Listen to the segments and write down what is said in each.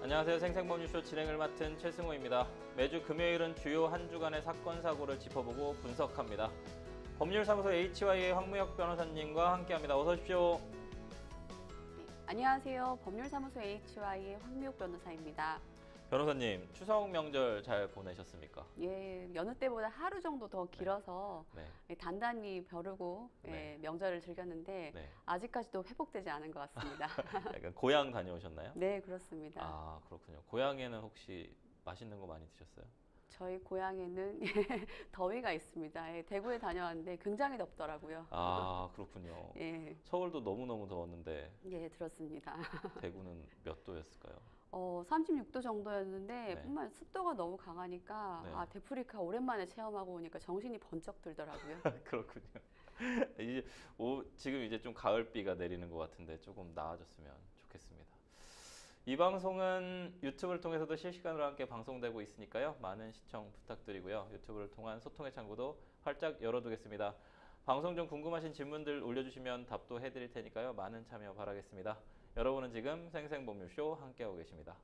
안녕하세요. 생생법률쇼 진행을 맡은 최승호입니다. 매주 금요일은 주요 한 주간의 사건, 사고를 짚어보고 분석합니다. 법률사무소 HY의 황무혁 변호사님과 함께합니다. 어서 오십시오. 네, 안녕하세요. 법률사무소 HY의 황무혁 변호사입니다. 변호사님, 추석 명절 잘 보내셨습니까? 예, 여느 때보다 하루 정도 더 길어서 네. 단단히 벼르고 네. 명절을 즐겼는데 네. 아직까지도 회복되지 않은 것 같습니다. 약간 고향 다녀오셨나요? 네, 그렇습니다. 아, 그렇군요. 고향에는 혹시 맛있는 거 많이 드셨어요? 저희 고향에는 더위가 있습니다. 예, 대구에 다녀왔는데 굉장히 덥더라고요. 아, 그렇군요. 예, 서울도 너무너무 더웠는데 예, 들었습니다. 대구는 몇 도였을까요? 36도 정도였는데 네. 뿐만 습도가 너무 강하니까 네. 데프리카 오랜만에 체험하고 오니까 정신이 번쩍 들더라고요. 그렇군요. 이제 지금 이제 좀 가을비가 내리는 것 같은데 조금 나아졌으면 좋겠습니다. 이 방송은 유튜브를 통해서도 실시간으로 함께 방송되고 있으니까요. 많은 시청 부탁드리고요. 유튜브를 통한 소통의 창구도 활짝 열어두겠습니다. 방송 중 궁금하신 질문들 올려주시면 답도 해드릴 테니까요. 많은 참여 바라겠습니다. 여러분은 지금 생생법률쇼 함께하고 계십니다.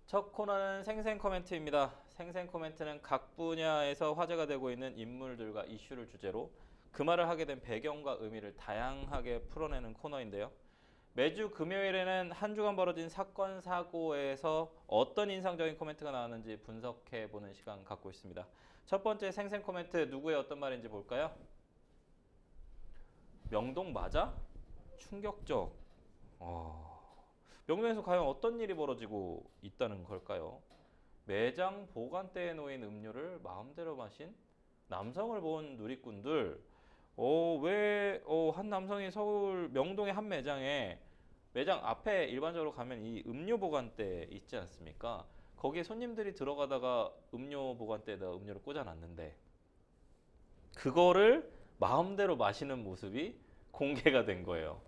첫 코너는 생생 코멘트입니다. 생생 코멘트는 각 분야에서 화제가 되고 있는 인물들과 이슈를 주제로 그 말을 하게 된 배경과 의미를 다양하게 풀어내는 코너인데요. 매주 금요일에는 한 주간 벌어진 사건, 사고에서 어떤 인상적인 코멘트가 나왔는지 분석해보는 시간 갖고 있습니다. 첫 번째 생생 코멘트, 누구의 어떤 말인지 볼까요? 명동 맞아? 충격적. 명동에서 과연 어떤 일이 벌어지고 있다는 걸까요? 매장 보관대에 놓인 음료를 마음대로 마신 남성을 본 누리꾼들. 왜 한 남성이 서울 명동의 한 매장 앞에 일반적으로 가면 이 음료 보관대 있지 않습니까? 거기에 손님들이 들어가다가 음료 보관대에다 음료를 꽂아놨는데 그거를 마음대로 마시는 모습이 공개가 된 거예요.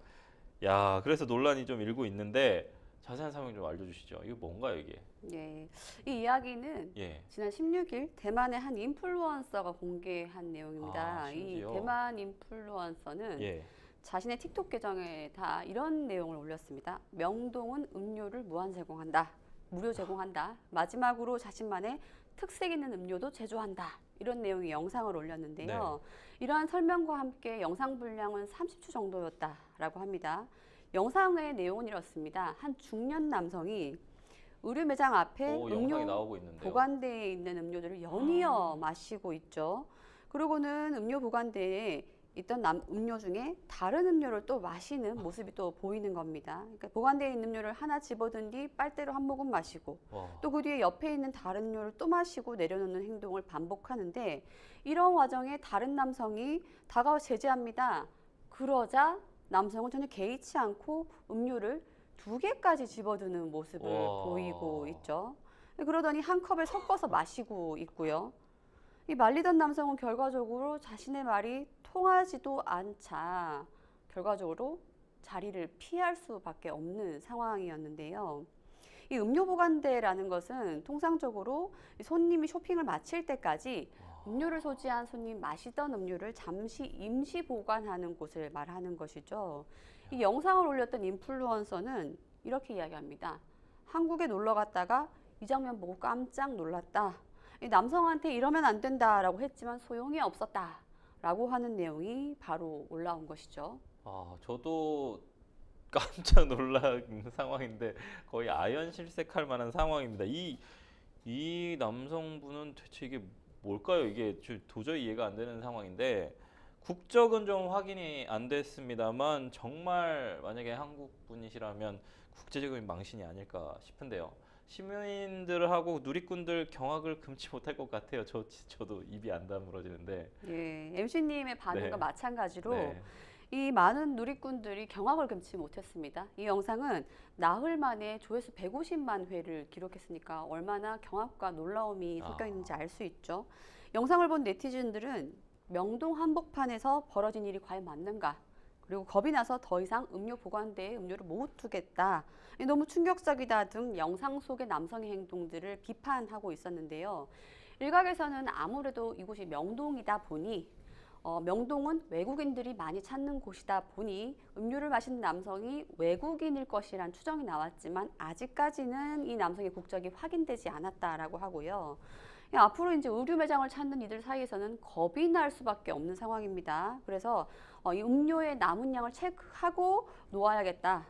야, 그래서 논란이 좀 일고 있는데 자세한 설명 좀 알려주시죠. 이거 뭔가요, 이게? 예, 이 이야기는 예. 지난 16일 대만의 한 인플루언서가 공개한 내용입니다. 이 심지어? 대만 인플루언서는 예. 자신의 틱톡 계정에다 이런 내용을 올렸습니다. 명동은 음료를 무료 제공한다. 마지막으로 자신만의 특색 있는 음료도 제조한다. 이런 내용의 영상을 올렸는데요. 이러한 설명과 함께 영상 분량은 30초 정도였다라고 합니다. 영상의 내용은 이렇습니다. 한 중년 남성이 의류 매장 앞에 영상이 나오고 있는데요. 보관대에 있는 음료들을 연이어 마시고 있죠. 그러고는 음료 보관대에 있던 음료 중에 다른 음료를 또 마시는 모습이 또 보이는 겁니다. 그러니까 보관대에 있는 음료를 하나 집어든 뒤 빨대로 한 모금 마시고 또 그 뒤에 옆에 있는 다른 음료를 또 마시고 내려놓는 행동을 반복하는데 이런 과정에 다른 남성이 다가와 제지합니다. 그러자 남성은 전혀 개의치 않고 음료를 2개까지 집어드는 모습을 보이고 있죠. 그러더니 한 컵에 섞어서 마시고 있고요. 이 말리던 남성은 결과적으로 자신의 말이 통하지도 않자 결과적으로 자리를 피할 수밖에 없는 상황이었는데요. 이 음료 보관대라는 것은 통상적으로 손님이 쇼핑을 마칠 때까지 음료를 소지한 손님 마시던 음료를 잠시 임시 보관하는 곳을 말하는 것이죠. 이 영상을 올렸던 인플루언서는 이렇게 이야기합니다. 한국에 놀러 갔다가 이 장면 보고 깜짝 놀랐다. 이 남성한테 이러면 안 된다라고 했지만 소용이 없었다라고 하는 내용이 바로 올라온 것이죠. 저도 깜짝 놀란 상황인데 거의 아연실색할 만한 상황입니다. 이 남성분은 대체 이게 뭘까요? 이게 도저히 이해가 안 되는 상황인데 국적은 좀 확인이 안 됐습니다만 정말 만약에 한국 분이시라면 국제적인 망신이 아닐까 싶은데요. 시민들하고 누리꾼들 경악을 금치 못할 것 같아요. 저도 입이 안 다물어지는데. 예, MC님의 반응과 마찬가지로 네. 이 많은 누리꾼들이 경악을 금치 못했습니다. 이 영상은 나흘 만에 조회수 150만 회를 기록했으니까 얼마나 경악과 놀라움이 섞여 있는지 알 수 있죠. 영상을 본 네티즌들은 명동 한복판에서 벌어진 일이 과연 맞는가? 그리고 겁이 나서 더 이상 음료 보관대에 음료를 못 두겠다. 너무 충격적이다 등 영상 속의 남성의 행동들을 비판하고 있었는데요. 일각에서는 아무래도 이곳이 명동이다 보니 명동은 외국인들이 많이 찾는 곳이다 보니 음료를 마시는 남성이 외국인일 것이란 추정이 나왔지만 아직까지는 이 남성의 국적이 확인되지 않았다라고 하고요. 앞으로 이제 의류 매장을 찾는 이들 사이에서는 겁이 날 수밖에 없는 상황입니다. 그래서 이 음료의 남은 양을 체크하고 놓아야겠다.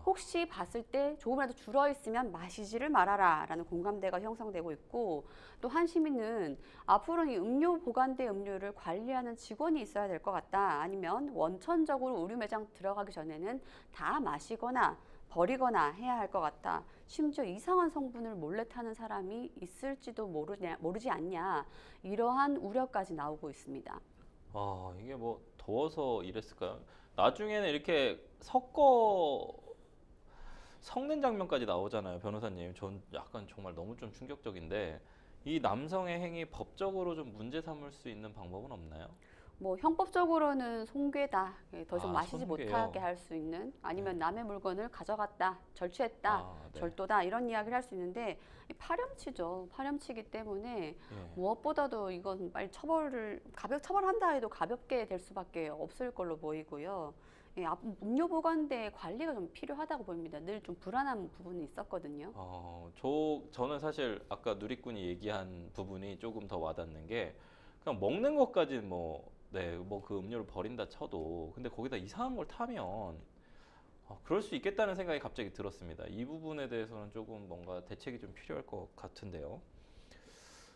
혹시 봤을 때 조금이라도 줄어 있으면 마시지를 말아라 라는 공감대가 형성되고 있고, 또 한 시민은 앞으로는 이 음료 보관대 음료를 관리하는 직원이 있어야 될 것 같다. 아니면 원천적으로 의류 매장 들어가기 전에는 다 마시거나 버리거나 해야 할 것 같다. 심지어 이상한 성분을 몰래 타는 사람이 있을지도 모르지 않냐. 이러한 우려까지 나오고 있습니다. 아, 이게 뭐 더워서 이랬을까요? 나중에는 이렇게 섞는 장면까지 나오잖아요, 변호사님. 전 약간 정말 너무 좀 충격적인데 이 남성의 행위 법적으로 좀 문제 삼을 수 있는 방법은 없나요? 뭐 형법적으로는 손괴다. 더 이상 아, 마시지 손괴요. 못하게 할 수 있는, 아니면 네. 남의 물건을 가져갔다, 절취했다, 아, 네. 절도다 이런 이야기를 할 수 있는데 이 파렴치죠. 파렴치기 때문에 예. 무엇보다도 이건 빨리 처벌한다 해도 가볍게 될 수밖에 없을 걸로 보이고요. 음료 보관대 관리가 좀 필요하다고 보입니다. 늘 좀 불안한 부분이 있었거든요. 저는 사실 아까 누리꾼이 얘기한 부분이 조금 더 와닿는 게 그냥 먹는 것까지는 뭐 그 음료를 버린다 쳐도 근데 거기다 이상한 걸 타면 그럴 수 있겠다는 생각이 갑자기 들었습니다. 이 부분에 대해서는 조금 뭔가 대책이 좀 필요할 것 같은데요.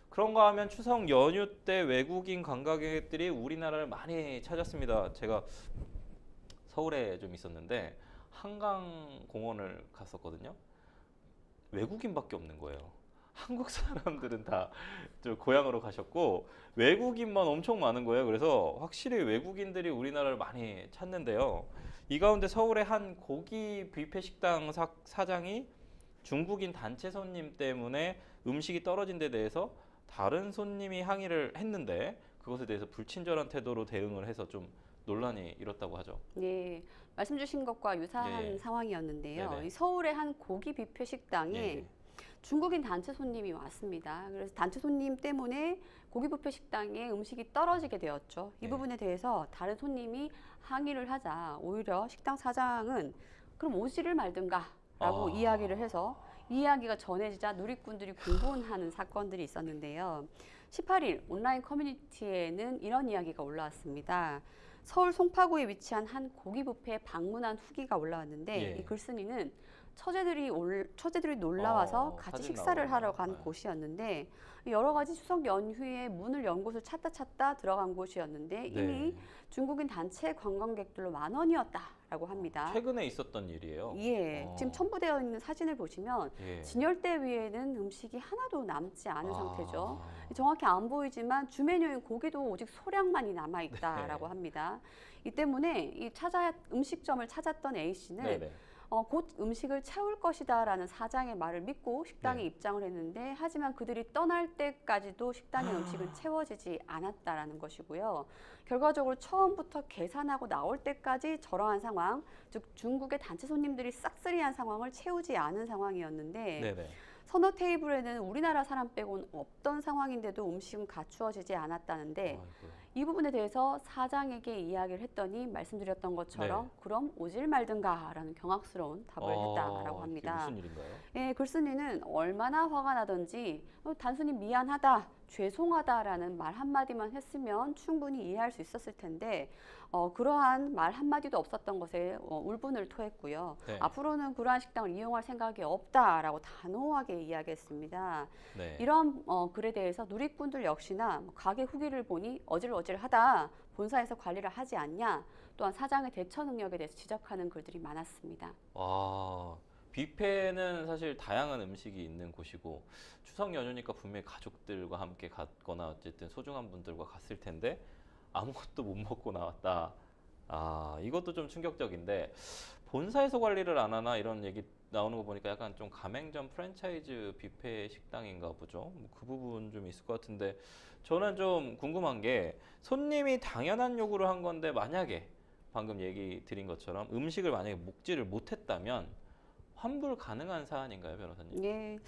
그런가 하면 추석 연휴 때 외국인 관광객들이 우리나라를 많이 찾았습니다. 제가 서울에 좀 있었는데 한강공원을 갔었거든요. 외국인밖에 없는 거예요. 한국 사람들은 다 저 고향으로 가셨고 외국인만 엄청 많은 거예요. 그래서 확실히 외국인들이 우리나라를 많이 찾는데요. 이 가운데 서울의 한 고기 뷔페 식당 사장이 중국인 단체 손님 때문에 음식이 떨어진 데 대해서 다른 손님이 항의를 했는데 그것에 대해서 불친절한 태도로 대응을 해서 좀 논란이 일었다고 하죠. 예, 말씀 주신 것과 유사한 예. 상황이었는데요. 네네. 이 서울의 한 고기 뷔페 식당에 예. 중국인 단체 손님이 왔습니다. 그래서 단체 손님 때문에 고기 뷔페 식당에 음식이 떨어지게 되었죠. 이 네. 부분에 대해서 다른 손님이 항의를 하자 오히려 식당 사장은 그럼 오지를 말든가라고 이야기를 해서 이 이야기가 전해지자 누리꾼들이 공분하는 사건들이 있었는데요. 18일 온라인 커뮤니티에는 이런 이야기가 올라왔습니다. 서울 송파구에 위치한 한 고기 뷔페에 방문한 후기가 올라왔는데 예. 이 글쓴이는 처제들이 놀라와서 같이 사진 식사를 하러 나오네요. 간 네. 곳이었는데 여러 가지 추석 연휴에 문을 연 곳을 찾다 들어간 곳이었는데 이미 네. 중국인 단체 관광객들로 만원이었다라고 합니다. 최근에 있었던 일이에요. 예, 어. 지금 첨부되어 있는 사진을 보시면 예. 진열대 위에는 음식이 하나도 남지 않은 상태죠. 아. 정확히 안 보이지만 주 메뉴인 고기도 오직 소량만이 남아 있다라고 네. 합니다. 이 때문에 음식점을 찾았던 A 씨는 네네. 곧 음식을 채울 것이다라는 사장의 말을 믿고 식당에 네. 입장을 했는데 하지만 그들이 떠날 때까지도 식당의 음식은 채워지지 않았다라는 것이고요. 결과적으로 처음부터 계산하고 나올 때까지 저러한 상황, 즉 중국의 단체 손님들이 싹쓸이한 상황을 채우지 않은 상황이었는데 네네. 서너 테이블에는 우리나라 사람 빼고는 없던 상황인데도 음식은 갖추어지지 않았다는데 아이고. 이 부분에 대해서 사장에게 이야기를 했더니 말씀드렸던 것처럼 네. 그럼 오질 말든가라는 경악스러운 답을 했다라고 이게 합니다. 무슨 일인가요? 예, 글쓴이는 얼마나 화가 나던지 단순히 미안하다, 죄송하다라는 말 한마디만 했으면 충분히 이해할 수 있었을 텐데 그러한 말 한마디도 없었던 것에 울분을 토했고요. 네. 앞으로는 그러한 식당을 이용할 생각이 없다라고 단호하게 이야기했습니다. 네. 이런 글에 대해서 누리꾼들 역시나 가게 후기를 보니 어질어질하다, 본사에서 관리를 하지 않냐, 또한 사장의 대처 능력에 대해서 지적하는 글들이 많았습니다. 뷔페는 사실 다양한 음식이 있는 곳이고 추석 연휴니까 분명히 가족들과 함께 갔거나 어쨌든 소중한 분들과 갔을 텐데 아무것도 못 먹고 나왔다. 이것도 좀 충격적인데 본사에서 관리를 안 하나 이런 얘기 나오는 거 보니까 약간 좀 가맹점 프랜차이즈 뷔페 식당인가 보죠. 그 부분 좀 있을 것 같은데 저는 좀 궁금한 게 손님이 당연한 요구를 한 건데 만약에 방금 얘기 드린 것처럼 음식을 만약에 먹지를 못했다면 환불 가능한 사안인가요, 변호사님? 예,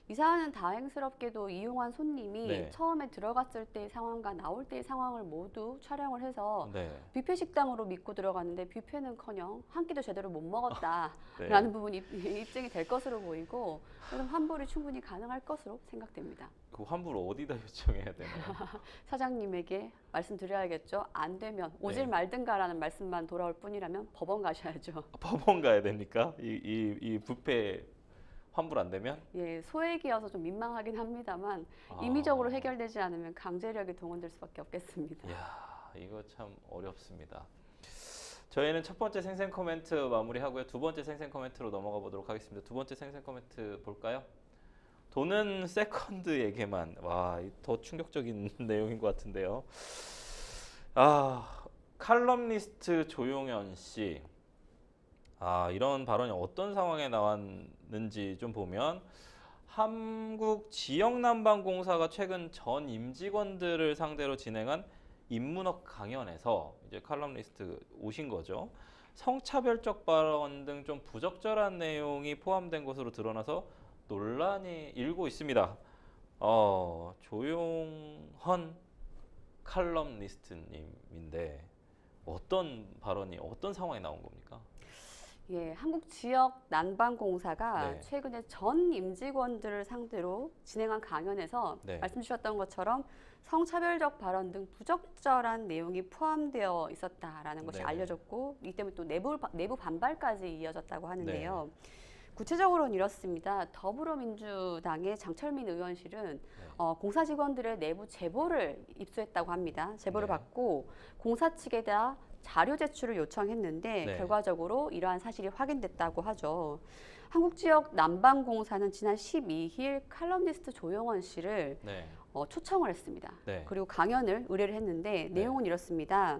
이 사안은 다행스럽게도 이용한 손님이 네. 처음에 들어갔을 때의 상황과 나올 때의 상황을 모두 촬영을 해서 네. 뷔페 식당으로 믿고 들어갔는데 뷔페는커녕 한 끼도 제대로 못 먹었다라는 네. 부분이 입증이 될 것으로 보이고 그래서 환불이 충분히 가능할 것으로 생각됩니다. 그 환불 어디다 요청해야 되나요? 사장님에게 말씀드려야겠죠. 안 되면 오질 네. 말든가라는 말씀만 돌아올 뿐이라면 법원 가셔야죠. 법원 가야 됩니까? 이 뷔페 환불 안 되면? 예, 소액이어서 좀 민망하긴 합니다만 아. 임의적으로 해결되지 않으면 강제력이 동원될 수밖에 없겠습니다. 이야, 이거 참 어렵습니다. 저희는 첫 번째 생생 코멘트 마무리하고요. 두 번째 생생 코멘트로 넘어가 보도록 하겠습니다. 두 번째 생생 코멘트 볼까요? 돈은 세컨드에게만. 와, 더 충격적인 내용인 것 같은데요. 아, 칼럼니스트 조용현 씨. 이런 발언이 어떤 상황에 나왔는지 좀 보면 한국지역난방공사가 최근 전 임직원들을 상대로 진행한 인문학 강연에서 이제 칼럼니스트 오신 거죠. 성차별적 발언 등 좀 부적절한 내용이 포함된 것으로 드러나서 논란이 일고 있습니다. 조용헌 칼럼니스트님인데 어떤 발언이 어떤 상황에 나온 겁니까? 예, 한국지역난방공사가 네. 최근에 전 임직원들을 상대로 진행한 강연에서 네. 말씀 주셨던 것처럼 성차별적 발언 등 부적절한 내용이 포함되어 있었다라는 것이 네네. 알려졌고 이 때문에 또 내부 반발까지 이어졌다고 하는데요. 네. 구체적으로는 이렇습니다. 더불어민주당의 장철민 의원실은 공사 직원들의 내부 제보를 입수했다고 합니다. 제보를 네. 받고 공사 측에다 자료 제출을 요청했는데 네. 결과적으로 이러한 사실이 확인됐다고 하죠. 한국지역난방공사는 지난 12일 칼럼니스트 조용헌 씨를 네. 초청을 했습니다. 네. 그리고 강연을 의뢰를 했는데 내용은 이렇습니다.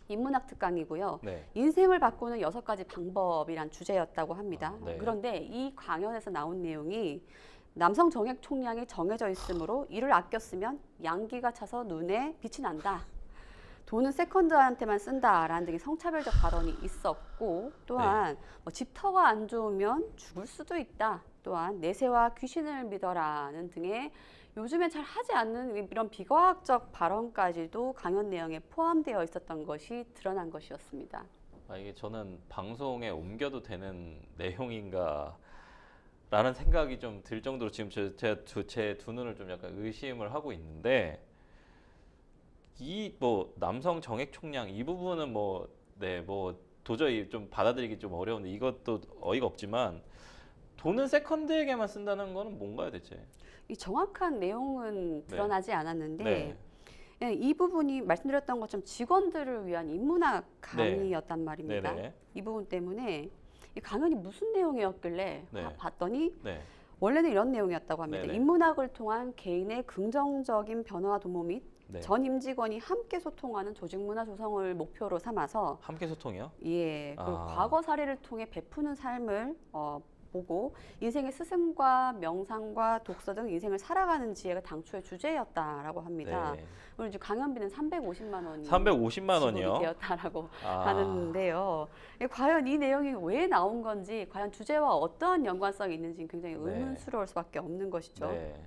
인문학 특강이고요. 네. 인생을 바꾸는 6가지 방법이란 주제였다고 합니다. 네. 그런데 이 강연에서 나온 내용이 남성 정액 총량이 정해져 있으므로 이를 아껴 쓰면 양기가 차서 눈에 빛이 난다. 돈은 세컨드한테만 쓴다라는 등의 성차별적 발언이 있었고 또한 집터가 안 좋으면 죽을 수도 있다. 또한 내세와 귀신을 믿어라는 등의 요즘에 잘 하지 않는 이런 비과학적 발언까지도 강연 내용에 포함되어 있었던 것이 드러난 것이었습니다. 이게 저는 방송에 옮겨도 되는 내용인가 라는 생각이 좀 들 정도로 지금 제 두 눈을 좀 약간 의심을 하고 있는데 이 남성 정액 총량 이 부분은 도저히 좀 받아들이기 좀 어려운데 이것도 어이가 없지만 돈은 세컨드에게만 쓴다는 거는 뭔가요 대체? 이 정확한 내용은 드러나지 않았는데 네. 예, 이 부분이 말씀드렸던 것처럼 직원들을 위한 인문학 강의였단 말입니다. 네네. 이 부분 때문에 이 강연이 무슨 내용이었길래 네. 봤더니 네. 원래는 이런 내용이었다고 합니다. 네네. 인문학을 통한 개인의 긍정적인 변화와 도모 및 네. 전 임직원이 함께 소통하는 조직 문화 조성을 목표로 삼아서 함께 소통이요? 예, 그리고 아. 과거 사례를 통해 베푸는 삶을 보고 인생의 스승과 명상과 독서 등 인생을 살아가는 지혜가 당초의 주제였다라고 합니다. 네. 그리고 이제 강연비는 350만 원이 350만 원이요? 되었다라고 아. 하는데요. 과연 이 내용이 왜 나온 건지, 과연 주제와 어떠한 연관성이 있는지 굉장히 네. 의문스러울 수밖에 없는 것이죠. 네.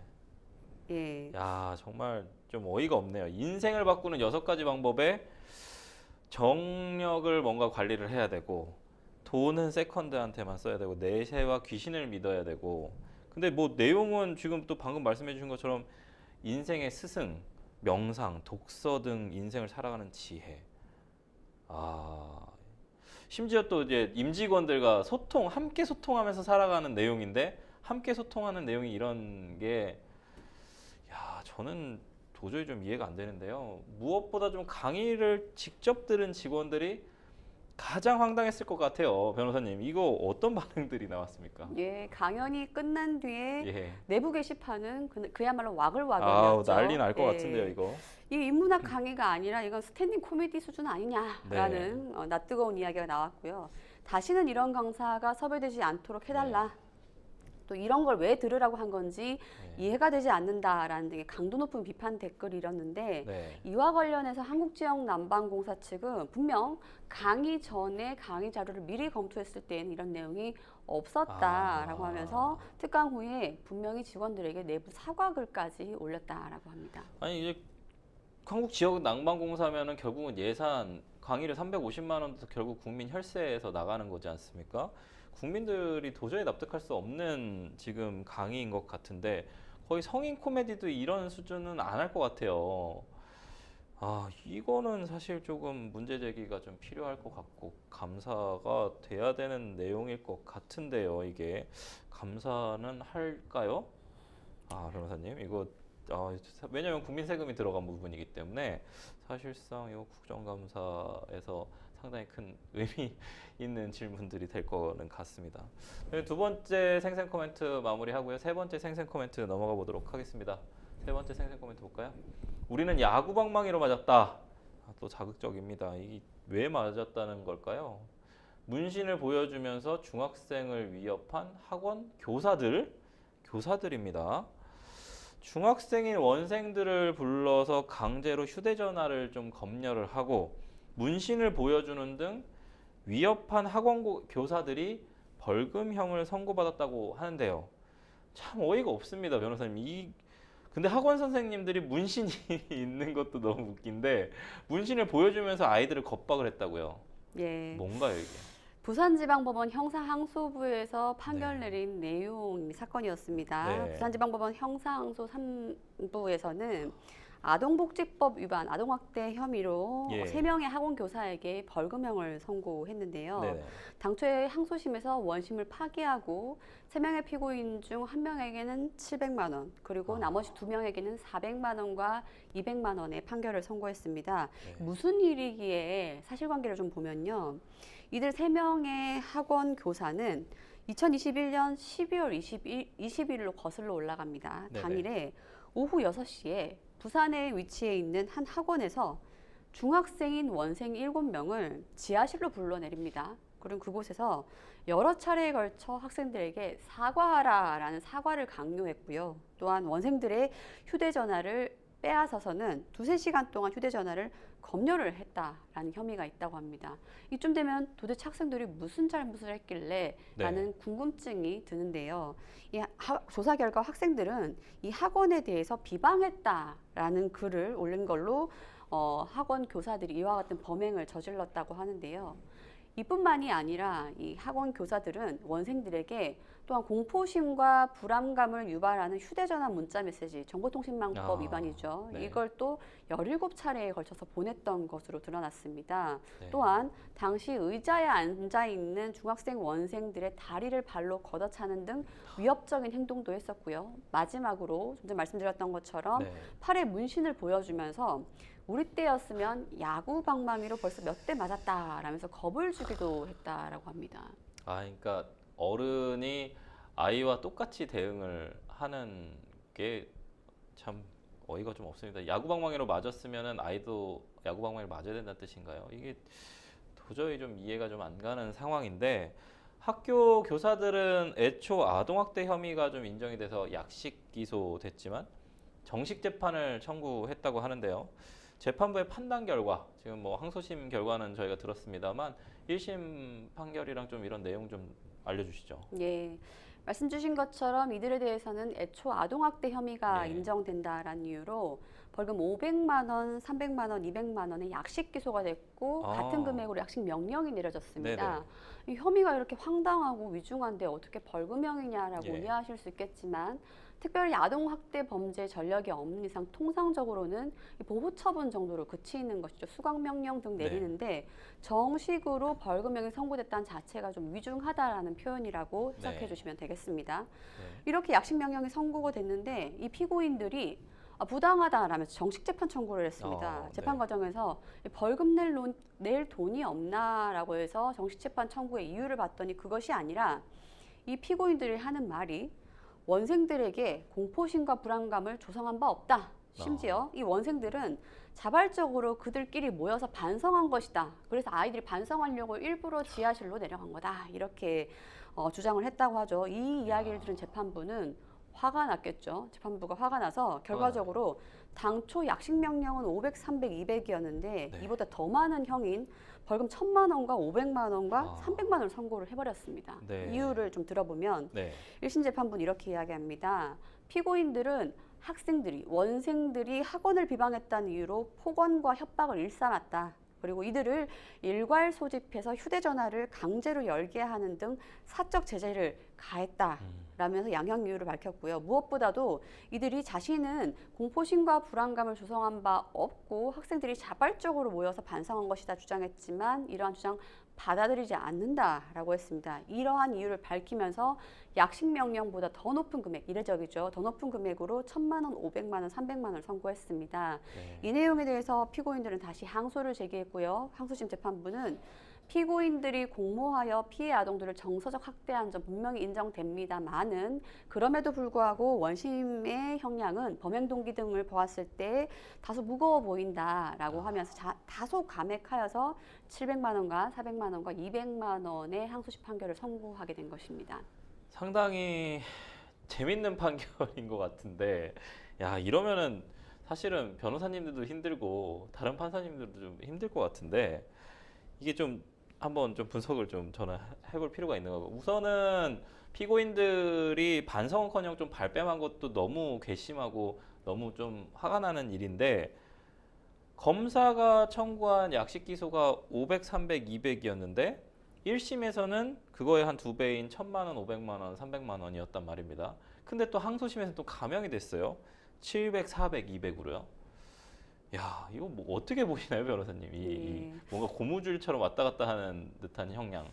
예. 야, 정말 좀 어이가 없네요. 인생을 바꾸는 6가지 방법에 정력을 뭔가 관리를 해야 되고 돈은 세컨드한테만 써야 되고 내세와 귀신을 믿어야 되고 근데 내용은 지금 또 방금 말씀해 주신 것처럼 인생의 스승, 명상, 독서 등 인생을 살아가는 지혜. 심지어 또 이제 임직원들과 함께 소통하면서 살아가는 내용인데 함께 소통하는 내용이 이런 게 저는 도저히 좀 이해가 안 되는데요. 무엇보다 좀 강의를 직접 들은 직원들이 가장 황당했을 것 같아요. 변호사님, 이거 어떤 반응들이 나왔습니까? 예, 강연이 끝난 뒤에 예. 내부 게시판은 그야말로 와글와글이었죠. 난리 날 것 예. 같은데요, 이거. 이 인문학 강의가 아니라 이건 스탠딩 코미디 수준 아니냐라는 네. 낯뜨거운 이야기가 나왔고요. 다시는 이런 강사가 섭외되지 않도록 해달라. 또 이런 걸 왜 들으라고 한 건지 네. 이해가 되지 않는다라는 등의 강도 높은 비판 댓글이 일었는데 네. 이와 관련해서 한국지역난방공사 측은 분명 강의 전에 강의 자료를 미리 검토했을 때에는 이런 내용이 없었다라고 하면서 특강 후에 분명히 직원들에게 내부 사과글까지 올렸다라고 합니다. 아니 이제 한국 지역 난방공사면은 결국은 예산 강의를 350만 원도 결국 국민 혈세에서 나가는 거지 않습니까? 국민들이 도저히 납득할 수 없는 지금 강의인 것 같은데 거의 성인 코미디도 이런 수준은 안 할 것 같아요. 아, 이거는 사실 조금 문제 제기가 좀 필요할 것 같고 감사가 돼야 되는 내용일 것 같은데요. 이게 감사는 할까요? 아, 변호사님, 이거 왜냐하면 국민 세금이 들어간 부분이기 때문에 사실상 이 국정감사에서 상당히 큰 의미 있는 질문들이 될 거는 같습니다. 두 번째 생생 코멘트 마무리하고요. 세 번째 생생 코멘트 넘어가 보도록 하겠습니다. 세 번째 생생 코멘트 볼까요? 우리는 야구 방망이로 맞았다. 또 자극적입니다. 이게 왜 맞았다는 걸까요? 문신을 보여주면서 중학생을 위협한 학원 교사들입니다. 중학생인 원생들을 불러서 강제로 휴대전화를 좀 검열을 하고 문신을 보여주는 등 위협한 학원 교사들이 벌금형을 선고받았다고 하는데요. 참 어이가 없습니다, 변호사님. 근데 학원 선생님들이 문신이 있는 것도 너무 웃긴데 문신을 보여주면서 아이들을 겁박을 했다고요. 예. 뭔가요, 이게? 부산지방법원 형사항소부에서 판결 네. 내린 내용 사건이었습니다. 네. 부산지방법원 형사항소 3부에서는 아동복지법 위반, 아동학대 혐의로 예. 3명의 학원 교사에게 벌금형을 선고했는데요. 네네. 당초에 항소심에서 원심을 파기하고 3명의 피고인 중 1명에게는 700만 원, 그리고 나머지 2명에게는 400만 원과 200만 원의 판결을 선고했습니다. 네. 무슨 일이기에 사실관계를 좀 보면요. 이들 3명의 학원 교사는 2021년 12월 20일로 거슬러 올라갑니다. 네네. 당일에 오후 6시에 부산에 위치해 있는 한 학원에서 중학생인 원생 7명을 지하실로 불러내립니다. 그리고 그곳에서 여러 차례에 걸쳐 학생들에게 사과하라라는 사과를 강요했고요. 또한 원생들의 휴대전화를 빼앗아서는 2~3시간 동안 휴대전화를 검열을 했다라는 혐의가 있다고 합니다. 이쯤 되면 도대체 학생들이 무슨 잘못을 했길래 라는 궁금증이 드는데요. 조사 결과 학생들은 이 학원에 대해서 비방했다라는 글을 올린 걸로 학원 교사들이 이와 같은 범행을 저질렀다고 하는데요. 이뿐만이 아니라 이 학원 교사들은 원생들에게 또한 공포심과 불안감을 유발하는 휴대전화 문자메시지, 정보통신망법 위반이죠. 네. 이걸 또 17차례에 걸쳐서 보냈던 것으로 드러났습니다. 네. 또한 당시 의자에 앉아있는 중학생 원생들의 다리를 발로 걷어차는 등 위협적인 행동도 했었고요. 마지막으로 좀 전에 말씀드렸던 것처럼 네. 팔에 문신을 보여주면서 우리 때였으면 야구 방망이로 벌써 몇 대 맞았다라면서 겁을 주기도 했다라고 합니다. 그러니까 어른이 아이와 똑같이 대응을 하는 게 참 어이가 좀 없습니다. 야구 방망이로 맞았으면은 아이도 야구 방망이로 맞아야 된다는 뜻인가요? 이게 도저히 좀 이해가 좀 안 가는 상황인데 학교 교사들은 애초 아동학대 혐의가 좀 인정이 돼서 약식 기소됐지만 정식 재판을 청구했다고 하는데요. 재판부의 판단 결과, 지금 뭐 항소심 결과는 저희가 들었습니다만 1심 판결이랑 좀 이런 내용 좀 알려주시죠. 예, 말씀 주신 것처럼 이들에 대해서는 애초 아동학대 혐의가 네. 인정된다라는 이유로 벌금 500만 원, 300만 원, 200만 원의 약식 기소가 됐고 같은 금액으로 약식 명령이 내려졌습니다. 이 혐의가 이렇게 황당하고 위중한데 어떻게 벌금형이냐라고 예. 이해하실 수 있겠지만 특별히 아동학대 범죄 전력이 없는 이상 통상적으로는 이 보호처분 정도로 그치는 것이죠. 수강명령 등 내리는데 정식으로 벌금형이 선고됐다는 자체가 좀 위중하다라는 표현이라고 해석해 네. 주시면 되겠습니다. 네. 이렇게 약식명령이 선고가 됐는데 이 피고인들이 부당하다라면서 정식 재판 청구를 했습니다. 재판 네. 과정에서 벌금 낼 돈이 없나라고 해서 정식 재판 청구의 이유를 봤더니 그것이 아니라 이 피고인들이 하는 말이 원생들에게 공포심과 불안감을 조성한 바 없다. 심지어 이 원생들은 자발적으로 그들끼리 모여서 반성한 것이다. 그래서 아이들이 반성하려고 일부러 지하실로 내려간 거다. 이렇게 주장을 했다고 하죠. 이 이야기를 들은 재판부는 화가 났겠죠. 재판부가 화가 나서 결과적으로 당초 약식 명령은 500, 300, 200이었는데 네. 이보다 더 많은 형인 벌금 1,000만 원과 500만 원과 300만 원을 선고를 해버렸습니다. 네. 이유를 좀 들어보면 네. 1심 재판부는 이렇게 이야기합니다. 피고인들은 학생들이, 원생들이 학원을 비방했다는 이유로 폭언과 협박을 일삼았다. 그리고 이들을 일괄 소집해서 휴대전화를 강제로 열게 하는 등 사적 제재를 가했다. 라면서 양형 이유를 밝혔고요. 무엇보다도 이들이 자신은 공포심과 불안감을 조성한 바 없고 학생들이 자발적으로 모여서 반성한 것이다 주장했지만 이러한 주장 받아들이지 않는다라고 했습니다. 이러한 이유를 밝히면서 약식 명령보다 더 높은 금액, 이례적이죠. 더 높은 금액으로 1,000만 원, 500만 원, 300만 원을 선고했습니다. 네. 이 내용에 대해서 피고인들은 다시 항소를 제기했고요. 항소심 재판부는 피고인들이 공모하여 피해 아동들을 정서적 학대한 점 분명히 인정됩니다만은 그럼에도 불구하고 원심의 형량은 범행 동기 등을 보았을 때 다소 무거워 보인다라고 하면서 다소 감액하여서 700만 원과 400만 원과 200만 원의 항소심 판결을 선고하게 된 것입니다. 상당히 재밌는 판결인 것 같은데, 야, 이러면은 사실은 변호사님들도 힘들고 다른 판사님들도 좀 힘들 것 같은데, 이게 좀 한번 좀 분석을 좀 저는 해볼 필요가 있는 거고, 우선은 피고인들이 반성은커녕 좀 발뺌한 것도 너무 괘씸하고 너무 좀 화가 나는 일인데, 검사가 청구한 약식 기소가 500, 300, 200이었는데 1심에서는 그거의 한 2배인 1,000만 원, 500만 원, 300만 원이었단 말입니다. 근데 또 항소심에서는 또 감형이 됐어요. 700, 400, 200으로요. 야, 이거 뭐 어떻게 보시나요, 변호사님? 이 뭔가 고무줄처럼 왔다 갔다 하는 듯한 형량.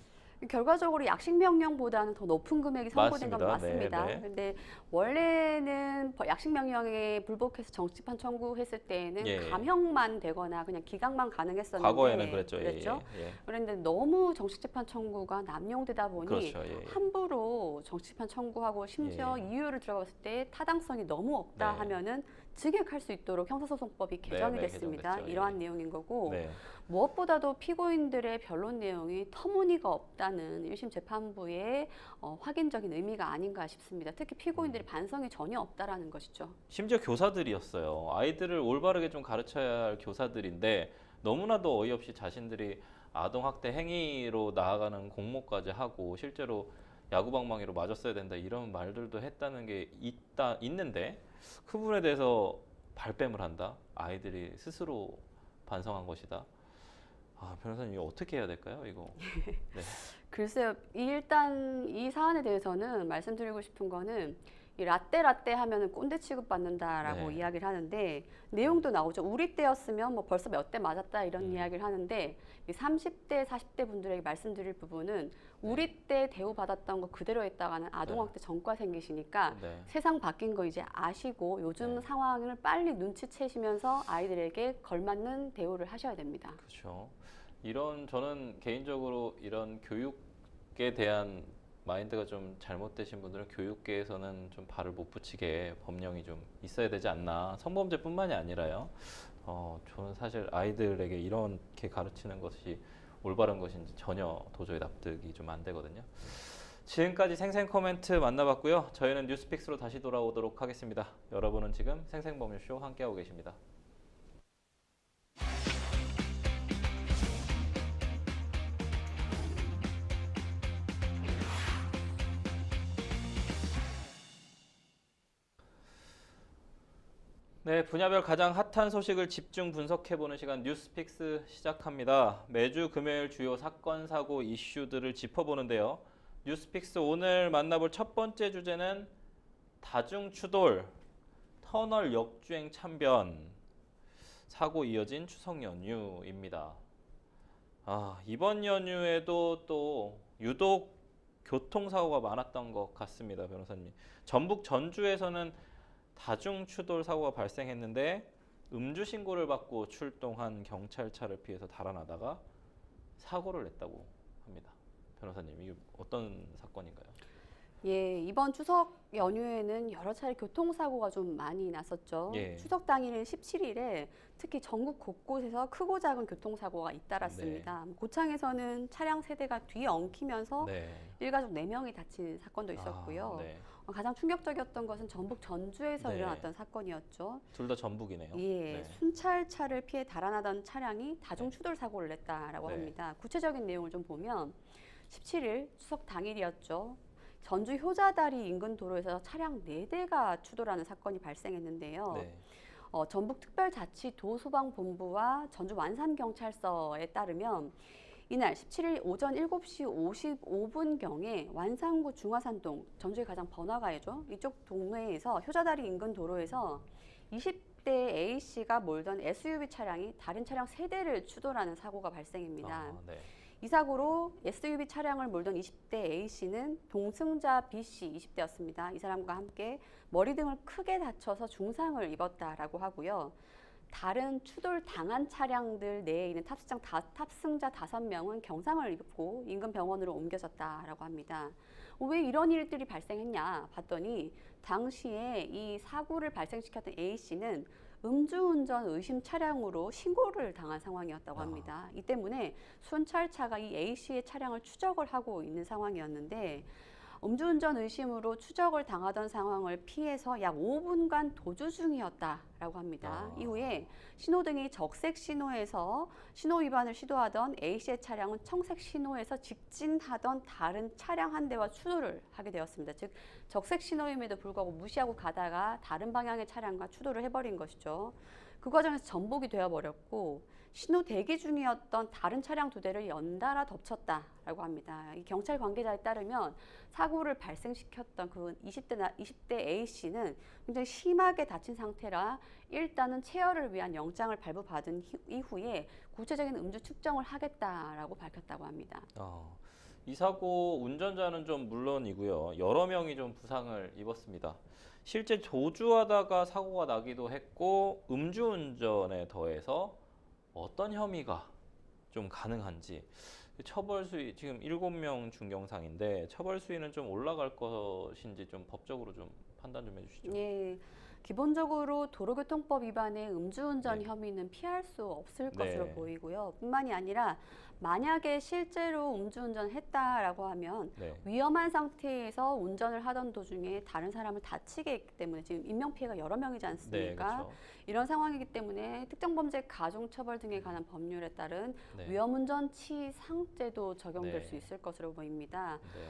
결과적으로 약식 명령보다는 더 높은 금액이 선고된 건 맞습니다. 네, 네. 근데 원래는 약식 명령에 불복해서 정치판 청구했을 때에는 예. 감형만 되거나 그냥 기각만 가능했었는데 과거에는 그랬죠. 그랬죠? 예. 그런데 너무 정치재판 청구가 남용되다 보니 그렇죠. 예. 함부로 정치재판 청구하고 심지어 예. 이유를 들어봤을 때 타당성이 너무 없다 네. 하면은 즉역할 수 있도록 형사소송법이 개정이 네, 됐습니다. 개정됐죠. 이러한 예. 내용인 거고 네. 무엇보다도 피고인들의 변론 내용이 터무니가 없다는 1심 재판부의 확인적인 의미가 아닌가 싶습니다. 특히 피고인들이 반성이 전혀 없다라는 것이죠. 심지어 교사들이었어요. 아이들을 올바르게 좀 가르쳐야 할 교사들인데 너무나도 어이없이 자신들이 아동학대 행위로 나아가는 공모까지 하고 실제로 야구방망이로 맞았어야 된다 이런 말들도 했다는 게 있는데 그 부분에 대해서 발뺌을 한다. 아이들이 스스로 반성한 것이다. 아, 변호사님 이거 어떻게 해야 될까요? 이거. 네. 글쎄요. 일단 이 사안에 대해서는 말씀드리고 싶은 거는 이 라떼 하면은 꼰대 취급받는다라고 네. 이야기를 하는데 내용도 나오죠. 우리 때였으면 뭐 벌써 몇 대 맞았다 이런 이야기를 하는데 이 30대, 40대 분들에게 말씀드릴 부분은 우리 때 대우받았던 거 그대로 했다가는 아동학대 전과 생기시니까 네. 세상 바뀐 거 이제 아시고 요즘 네. 상황을 빨리 눈치채시면서 아이들에게 걸맞는 대우를 하셔야 됩니다. 그렇죠. 저는 개인적으로 이런 교육에 대한 마인드가 좀 잘못되신 분들은 교육계에서는 좀 발을 못 붙이게 법령이 좀 있어야 되지 않나. 성범죄뿐만이 아니라요. 저는 사실 아이들에게 이렇게 가르치는 것이 올바른 것인지 전혀 도저히 납득이 좀 안 되거든요. 지금까지 생생 코멘트 만나봤고요. 저희는 뉴스픽스로 다시 돌아오도록 하겠습니다. 여러분은 지금 생생법률쇼 함께하고 계십니다. 네, 분야별 가장 핫한 소식을 집중 분석해보는 시간 뉴스픽스 시작합니다. 매주 금요일 주요 사건, 사고, 이슈들을 짚어보는데요. 뉴스픽스 오늘 만나볼 첫 번째 주제는 다중추돌, 터널 역주행 참변, 사고 이어진 추석 연휴입니다. 이번 연휴에도 또 유독 교통사고가 많았던 것 같습니다, 변호사님. 전북 전주에서는 다중추돌 사고가 발생했는데 음주 신고를 받고 출동한 경찰차를 피해서 달아나다가 사고를 냈다고 합니다. 변호사님, 이게 어떤 사건인가요? 예, 이번 추석 연휴에는 여러 차례 교통사고가 좀 많이 났었죠. 예. 추석 당일인 17일에 특히 전국 곳곳에서 크고 작은 교통사고가 잇따랐습니다. 고창에서는 차량 세대가 뒤엉키면서 네. 일가족 4명이 다친 사건도 있었고요. 아, 네. 가장 충격적이었던 것은 전북 전주에서 네. 일어났던 사건이었죠. 둘 다 전북이네요. 예, 네. 순찰차를 피해 달아나던 차량이 다중 추돌 사고를 냈다라고 네. 합니다. 구체적인 내용을 좀 보면 17일 추석 당일이었죠. 전주 효자다리 인근 도로에서 차량 4대가 추돌하는 사건이 발생했는데요. 네. 전북특별자치도소방본부와 전주 완산경찰서에 따르면 이날 17일 오전 7시 55분경에 완산구 중화산동, 전주의 가장 번화가이죠. 이쪽 동네에서 효자다리 인근 도로에서 20대 A씨가 몰던 SUV 차량이 다른 차량 3대를 추돌하는 사고가 발생입니다. 아, 네. 이 사고로 SUV 차량을 몰던 20대 A씨는 동승자 B씨 20대였습니다. 이 사람과 함께 머리 등을 크게 다쳐서 중상을 입었다라고 하고요. 다른 추돌 당한 차량들 내에 있는 탑승자 5명은 경상을 입고 인근 병원으로 옮겨졌다라고 합니다. 왜 이런 일들이 발생했냐 봤더니 당시에 이 사고를 발생시켰던 A씨는 음주운전 의심 차량으로 신고를 당한 상황이었다고 합니다. 이 때문에 순찰차가 이 A씨의 차량을 추적을 하고 있는 상황이었는데 음주운전 의심으로 추적을 당하던 상황을 피해서 약 5분간 도주 중이었다라고 합니다. 이후에 신호등이 적색 신호에서 신호 위반을 시도하던 A씨의 차량은 청색 신호에서 직진하던 다른 차량 한 대와 추돌을 하게 되었습니다. 즉 적색 신호임에도 불구하고 무시하고 가다가 다른 방향의 차량과 추돌을 해버린 것이죠. 그 과정에서 전복이 되어버렸고 신호 대기 중이었던 다른 차량 2대를 연달아 덮쳤다라고 합니다. 이 경찰 관계자에 따르면 사고를 발생시켰던 그 20대 A씨는 굉장히 심하게 다친 상태라 일단은 체열을 위한 영장을 발부받은 이후에 구체적인 음주 측정을 하겠다라고 밝혔다고 합니다. 이 사고 운전자는 좀 물론이고요. 여러 명이 좀 부상을 입었습니다. 실제 조주하다가 사고가 나기도 했고 음주운전에 더해서 어떤 혐의가 좀 가능한지 처벌 수위 지금 7명 준경상인데 처벌 수위는 좀 올라갈 것인지 좀 법적으로 좀 판단 좀 해주시죠. 예, 기본적으로 도로교통법 위반의 음주운전 네. 혐의는 피할 수 없을 네. 것으로 보이고요. 뿐만이 아니라 만약에 실제로 음주운전을 했다라고 하면 네. 위험한 상태에서 운전을 하던 도중에 다른 사람을 다치게 했기 때문에 지금 인명피해가 여러 명이지 네, 않습니까? 그렇죠. 이런 상황이기 때문에 특정범죄 가중처벌 등에 관한 법률에 따른 네. 위험운전치상죄도 적용될 네. 수 있을 것으로 보입니다. 네.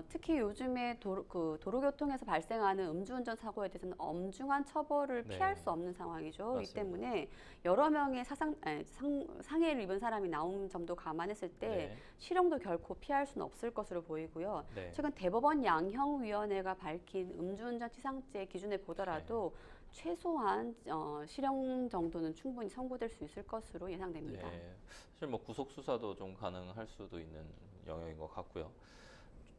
특히 요즘에 도로교통에서 발생하는 음주운전 사고에 대해서는 엄중한 처벌을 네. 피할 수 없는 상황이죠. 맞습니다. 이 때문에 여러 명의 상해를 입은 사람이 나온 점도 감안했을 때 네. 실형도 결코 피할 수는 없을 것으로 보이고요. 네. 최근 대법원 양형위원회가 밝힌 음주운전 치상죄 기준에 보더라도 최소한 실형 정도는 충분히 선고될 수 있을 것으로 예상됩니다. 네. 사실 뭐 구속 수사도 좀 가능할 수도 있는 영역인 것 같고요.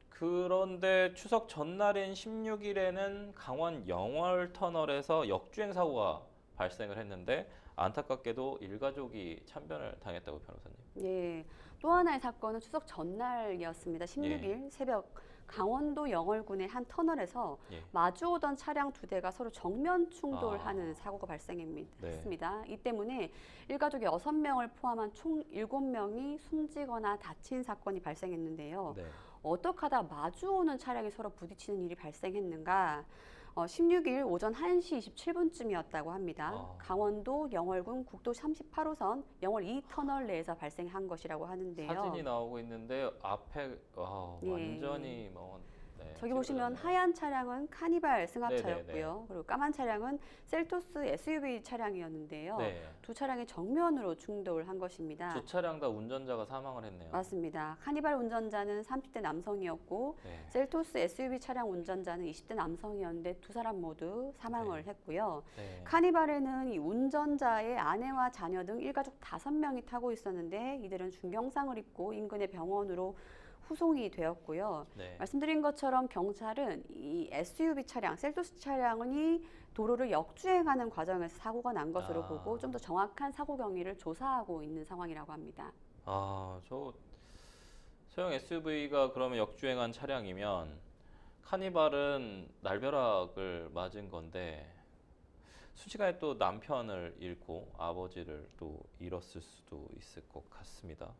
그런데 추석 전날인 16일에는 강원 영월 터널에서 역주행 사고가 발생을 했는데 안타깝게도 일가족이 참변을 당했다고 변호사님. 예, 또 하나의 사건은 추석 전날이었습니다. 16일 새벽 강원도 영월군의 한 터널에서 예. 마주오던 차량 2대가 서로 정면 충돌하는 사고가 네. 발생했습니다. 이 때문에 일가족 6명을 포함한 총 7명이 숨지거나 다친 사건이 발생했는데요. 네. 어떻게 하다 마주오는 차량이 서로 부딪히는 일이 발생했는가? 16일 오전 1시 27분쯤이었다고 합니다. 강원도 영월군 국도 38호선 영월 2터널 내에서 발생한 것이라고 하는데요. 사진이 나오고 있는데 앞에 예. 완전히 뭐 저기 보시면 찌그러졌네요. 하얀 차량은 카니발 승합차였고요. 네네네. 그리고 까만 차량은 셀토스 SUV 차량이었는데요. 네. 두 차량이 정면으로 충돌한 것입니다. 두 차량 다 운전자가 사망을 했네요. 맞습니다. 카니발 운전자는 30대 남성이었고 네. 셀토스 SUV 차량 운전자는 20대 남성이었는데 두 사람 모두 사망을 네. 했고요. 네. 카니발에는 이 운전자의 아내와 자녀 등 일가족 5명이 타고 있었는데 이들은 중경상을 입고 인근의 병원으로 후송이 되었고요. 네. 말씀드린 것처럼 경찰은 이 SUV 차량, 셀토스 차량이 도로를 역주행하는 과정에서 사고가 난 것으로 보고 좀 더 정확한 사고 경위를 조사하고 있는 상황이라고 합니다. 저 소형 SUV가 그러면 역주행한 차량이면 카니발은 날벼락을 맞은 건데 순식간에 또 남편을 잃고 아버지를 또 잃었을 수도 있을 것 같습니다.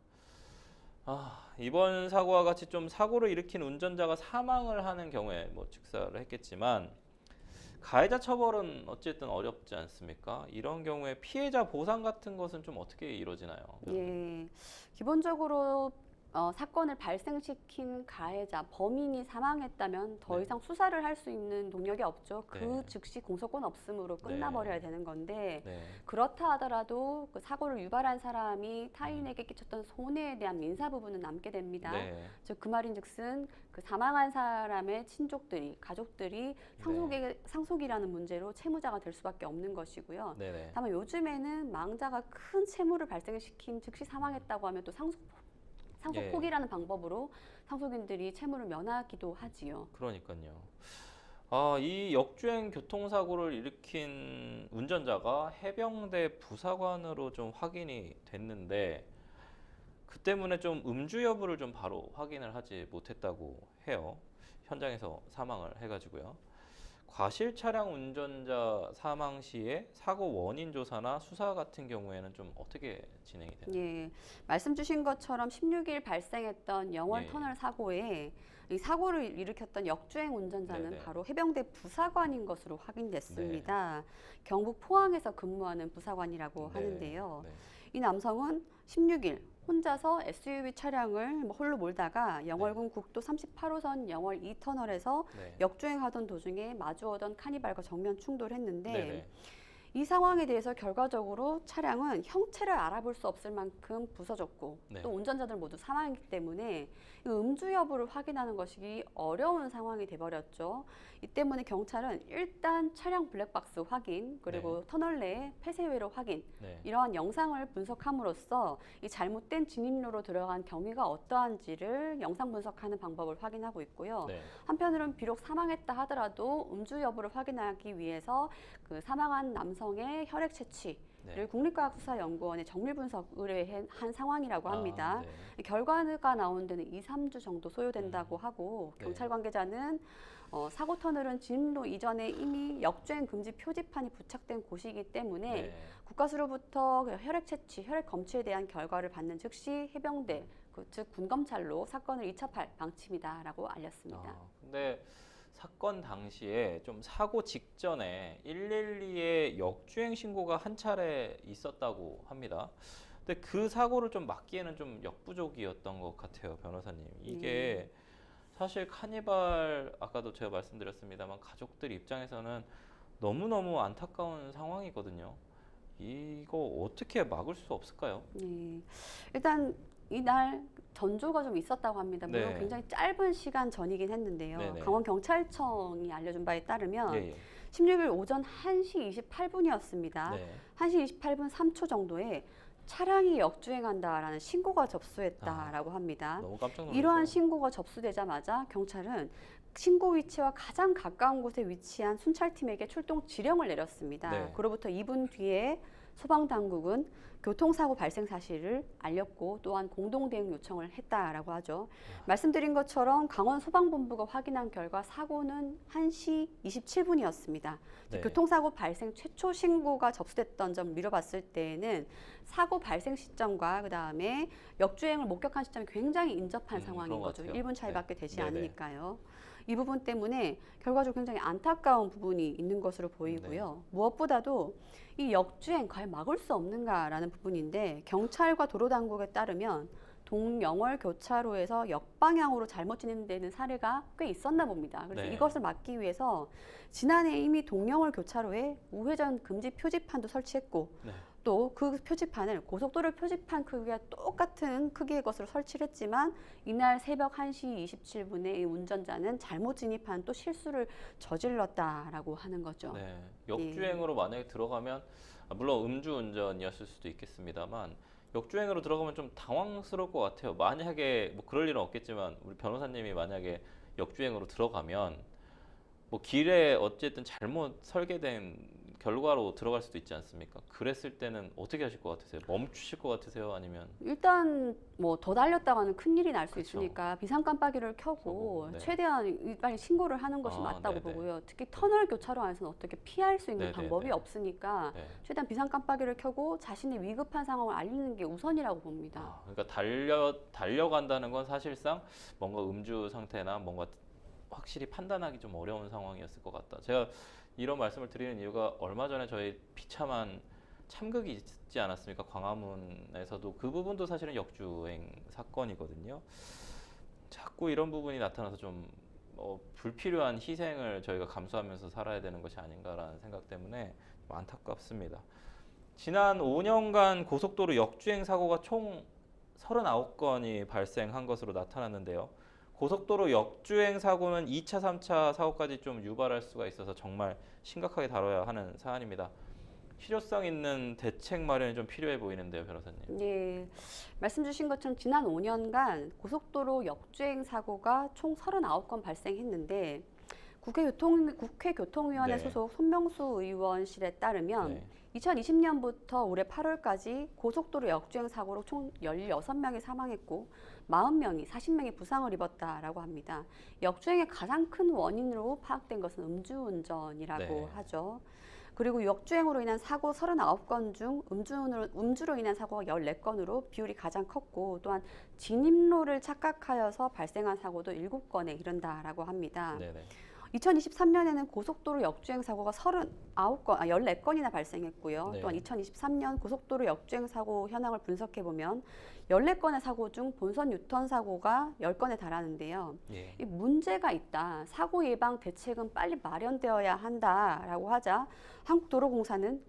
이번 사고와 같이 좀 사고를 일으킨 운전자가 사망을 하는 경우에 뭐 즉사를 했겠지만 가해자 처벌은 어쨌든 어렵지 않습니까? 이런 경우에 피해자 보상 같은 것은 좀 어떻게 이루어지나요? 예, 기본적으로 사건을 발생시킨 가해자, 범인이 사망했다면 더 네. 이상 수사를 할 수 있는 동력이 없죠. 그 네. 즉시 공소권 없음으로 네. 끝나버려야 되는 건데 네. 그렇다 하더라도 그 사고를 유발한 사람이 타인에게 끼쳤던 손해에 대한 민사 부분은 남게 됩니다. 네. 즉 그 말인즉슨 그 사망한 사람의 친족들이, 가족들이 상속이라는 문제로 채무자가 될 수밖에 없는 것이고요. 네네. 다만 요즘에는 망자가 큰 채무를 발생시킨 즉시 사망했다고 하면 또 상속 예. 포기라는 방법으로 상속인들이 채무를 면하기도 하지요. 그러니까요. 이 역주행 교통사고를 일으킨 운전자가 해병대 부사관으로 좀 확인이 됐는데 그 때문에 좀 음주 여부를 좀 바로 확인을 하지 못했다고 해요. 현장에서 사망을 해가지고요. 과실 차량 운전자 사망 시에 사고 원인 조사나 수사 같은 경우에는 좀 어떻게 진행이 되나요? 예, 말씀 주신 것처럼 16일 발생했던 영월 예. 터널 사고에 이 사고를 일으켰던 역주행 운전자는 네네. 바로 해병대 부사관인 것으로 확인됐습니다. 경북 포항에서 근무하는 부사관이라고 네. 하는데요. 네. 이 남성은 16일 혼자서 SUV 차량을 홀로 몰다가 영월군 국도 38호선 영월 2터널에서 네. 역주행하던 도중에 마주오던 카니발과 정면 충돌했는데 네네. 이 상황에 대해서 결과적으로 차량은 형체를 알아볼 수 없을 만큼 부서졌고 네. 또 운전자들 모두 사망했기 때문에 이 음주 여부를 확인하는 것이 어려운 상황이 돼버렸죠. 이 때문에 경찰은 일단 차량 블랙박스 확인 그리고 터널 내 폐쇄회로 확인 네. 이러한 영상을 분석함으로써 이 잘못된 진입로로 들어간 경위가 어떠한지를 영상 분석하는 방법을 확인하고 있고요. 네. 한편으로는 비록 사망했다 하더라도 음주 여부를 확인하기 위해서 그 사망한 남성의 혈액 채취를 네. 국립과학수사연구원에 정밀 분석 의뢰한 상황이라고 합니다. 네. 결과가 나온 데는 2, 3주 정도 소요된다고 하고 네. 경찰 관계자는 사고 터널은 진입로 이전에 이미 역주행 금지 표지판이 부착된 곳이기 때문에 네. 국가수로부터 그 혈액 채취, 혈액 검출에 대한 결과를 받는 즉시 해병대, 즉 군검찰로 사건을 이첩할 방침이다라고 알렸습니다. 근데 사건 당시에 좀 사고 직전에 112에 역주행 신고가 한 차례 있었다고 합니다. 근데 그 사고를 좀 막기에는 좀 역부족이었던 것 같아요, 변호사님. 이게 사실 카니발 아까도 제가 말씀드렸습니다만 가족들 입장에서는 너무너무 안타까운 상황이거든요. 이거 어떻게 막을 수 없을까요? 네. 일단 이날 전조가 좀 있었다고 합니다. 물론 네. 굉장히 짧은 시간 전이긴 했는데요. 네네. 강원경찰청이 알려준 바에 따르면 예, 예. 16일 오전 1시 28분이었습니다. 네. 1시 28분 3초 정도에 차량이 역주행한다라는 신고가 접수했다라고 합니다. 너무 깜짝 놀랐어요. 이러한 신고가 접수되자마자 경찰은 신고 위치와 가장 가까운 곳에 위치한 순찰팀에게 출동 지령을 내렸습니다. 네. 그로부터 2분 뒤에 소방당국은 교통사고 발생 사실을 알렸고 또한 공동대응 요청을 했다라고 하죠. 말씀드린 것처럼 강원소방본부가 확인한 결과 사고는 1시 27분이었습니다. 네. 교통사고 발생 최초 신고가 접수됐던 점 미뤄봤을 때에는 사고 발생 시점과 그다음에 역주행을 목격한 시점이 굉장히 인접한 상황인 그런 것 거죠. 같아요. 1분 차이밖에 되지 네네. 않으니까요. 이 부분 때문에 결과적으로 굉장히 안타까운 부분이 있는 것으로 보이고요. 무엇보다도 이 역주행 과연 막을 수 없는가라는 부분인데 경찰과 도로당국에 따르면 동영월 교차로에서 역방향으로 잘못 진행되는 사례가 꽤 있었나 봅니다. 그래서 네. 이것을 막기 위해서 지난해 이미 동영월 교차로에 우회전 금지 표지판도 설치했고 네. 또 그 표지판을 고속도로 표지판 크기와 똑같은 크기의 것으로 설치를 했지만 이날 새벽 1시 27분에 이 운전자는 잘못 진입한 또 실수를 저질렀다라고 하는 거죠. 네. 역주행으로 만약에 들어가면 물론 음주운전이었을 수도 있겠습니다만 역주행으로 들어가면 좀 당황스러울 것 같아요. 만약에 뭐 그럴 일은 없겠지만 우리 변호사님이 만약에 역주행으로 들어가면 뭐 길에 어쨌든 잘못 설계된 결과로 들어갈 수도 있지 않습니까? 그랬을 때는 어떻게 하실 것 같으세요? 멈추실 것 같으세요? 아니면 일단 뭐 더 달렸다가는 큰일이 날 수 그쵸. 있으니까 비상 깜빡이를 켜고 켜고, 네. 최대한 빨리 신고를 하는 것이 아, 맞다고 네네. 보고요. 특히 터널 교차로 안에서는 어떻게 피할 수 있는 네네네. 방법이 없으니까 네. 최대한 비상 깜빡이를 켜고 자신이 위급한 상황을 알리는 게 우선이라고 봅니다. 아, 그러니까 달려간다는 건 사실상 뭔가 음주 상태나 뭔가 확실히 판단하기 좀 어려운 상황이었을 것 같다. 제가 이런 말씀을 드리는 이유가 얼마 전에 저희 비참한 참극이 있지 않았습니까? 광화문에서도 그 부분도 사실은 역주행 사건이거든요. 자꾸 이런 부분이 나타나서 좀 불필요한 희생을 저희가 감수하면서 살아야 되는 것이 아닌가라는 생각 때문에 좀 안타깝습니다. 지난 5년간 고속도로 역주행 사고가 총 39건이 발생한 것으로 나타났는데요. 고속도로 역주행 사고는 2차, 3차 사고까지 좀 유발할 수가 있어서 정말 심각하게 다뤄야 하는 사안입니다. 실효성 있는 대책 마련이 좀 필요해 보이는데요, 변호사님. 예, 말씀 주신 것처럼 지난 5년간 고속도로 역주행 사고가 총 39건 발생했는데 국회 교통위원회 네. 소속 손명수 의원실에 따르면 네. 2020년부터 올해 8월까지 고속도로 역주행 사고로 총 16명이 사망했고 40명이 40명이 부상을 입었다라고 합니다. 역주행의 가장 큰 원인으로 파악된 것은 음주운전이라고 네. 하죠. 그리고 역주행으로 인한 사고 39건 중 음주로 인한 사고가 14건으로 비율이 가장 컸고 또한 진입로를 착각하여서 발생한 사고도 7건에 이른다라고 합니다. 네네. 2023년에는 고속도로 역주행 사고가 14건이나 발생했고요. 네. 또한 2023년 고속도로 역주행 사고 현황을 분석해 보면 14건의 사고 중 본선 유턴 사고가 10건에 달하는데요. 예. 이 문제가 있다. 사고 예방 대책은 빨리 마련되어야 한다라고 하자 한국도로공사는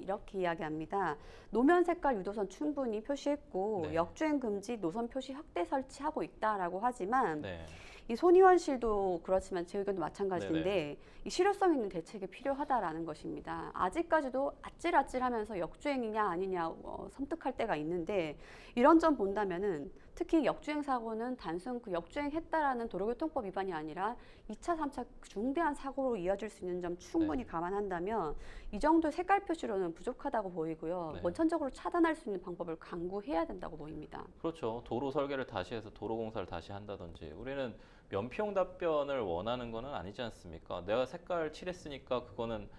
이렇게 이야기합니다. 노면 색깔 유도선 충분히 표시했고 네. 역주행 금지 노선 표시 확대 설치하고 있다라고 하지만 네. 이 손의원실도 그렇지만 제 의견도 마찬가지인데 네네. 이 실효성 있는 대책이 필요하다라는 것입니다. 아직까지도 아찔아찔하면서 역주행이냐 아니냐 섬뜩할 때가 있는데 이런 점 본다면은 특히 역주행 사고는 단순 그 역주행했다라는 도로교통법 위반이 아니라 2차, 3차 중대한 사고로 이어질 수 있는 점 충분히 네. 감안한다면 이 정도의 색깔 표시로는 부족하다고 보이고요. 네. 원천적으로 차단할 수 있는 방법을 강구해야 된다고 보입니다. 그렇죠. 도로 설계를 다시 해서 도로공사를 다시 한다든지 우리는 면피용 답변을 원하는 거는 아니지 않습니까? 내가 색깔 칠했으니까 그거는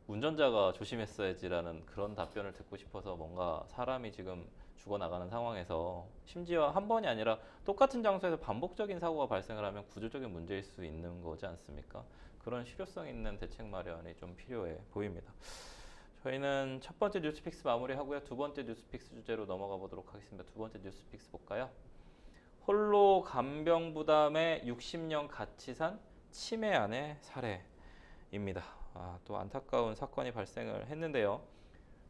운전자가 조심했어야지라는 그런 답변을 듣고 싶어서 뭔가 사람이 지금 죽어나가는 상황에서 심지어 한 번이 아니라 똑같은 장소에서 반복적인 사고가 발생을 하면 구조적인 문제일 수 있는 거지 않습니까? 그런 실효성 있는 대책 마련이 좀 필요해 보입니다. 저희는 첫 번째 뉴스픽스 마무리하고요. 두 번째 뉴스픽스 주제로 넘어가 보도록 하겠습니다. 두 번째 뉴스픽스 볼까요? 홀로 간병 부담에 60년 같이 산 치매 아내 살해입니다. 또 안타까운 사건이 발생을 했는데요.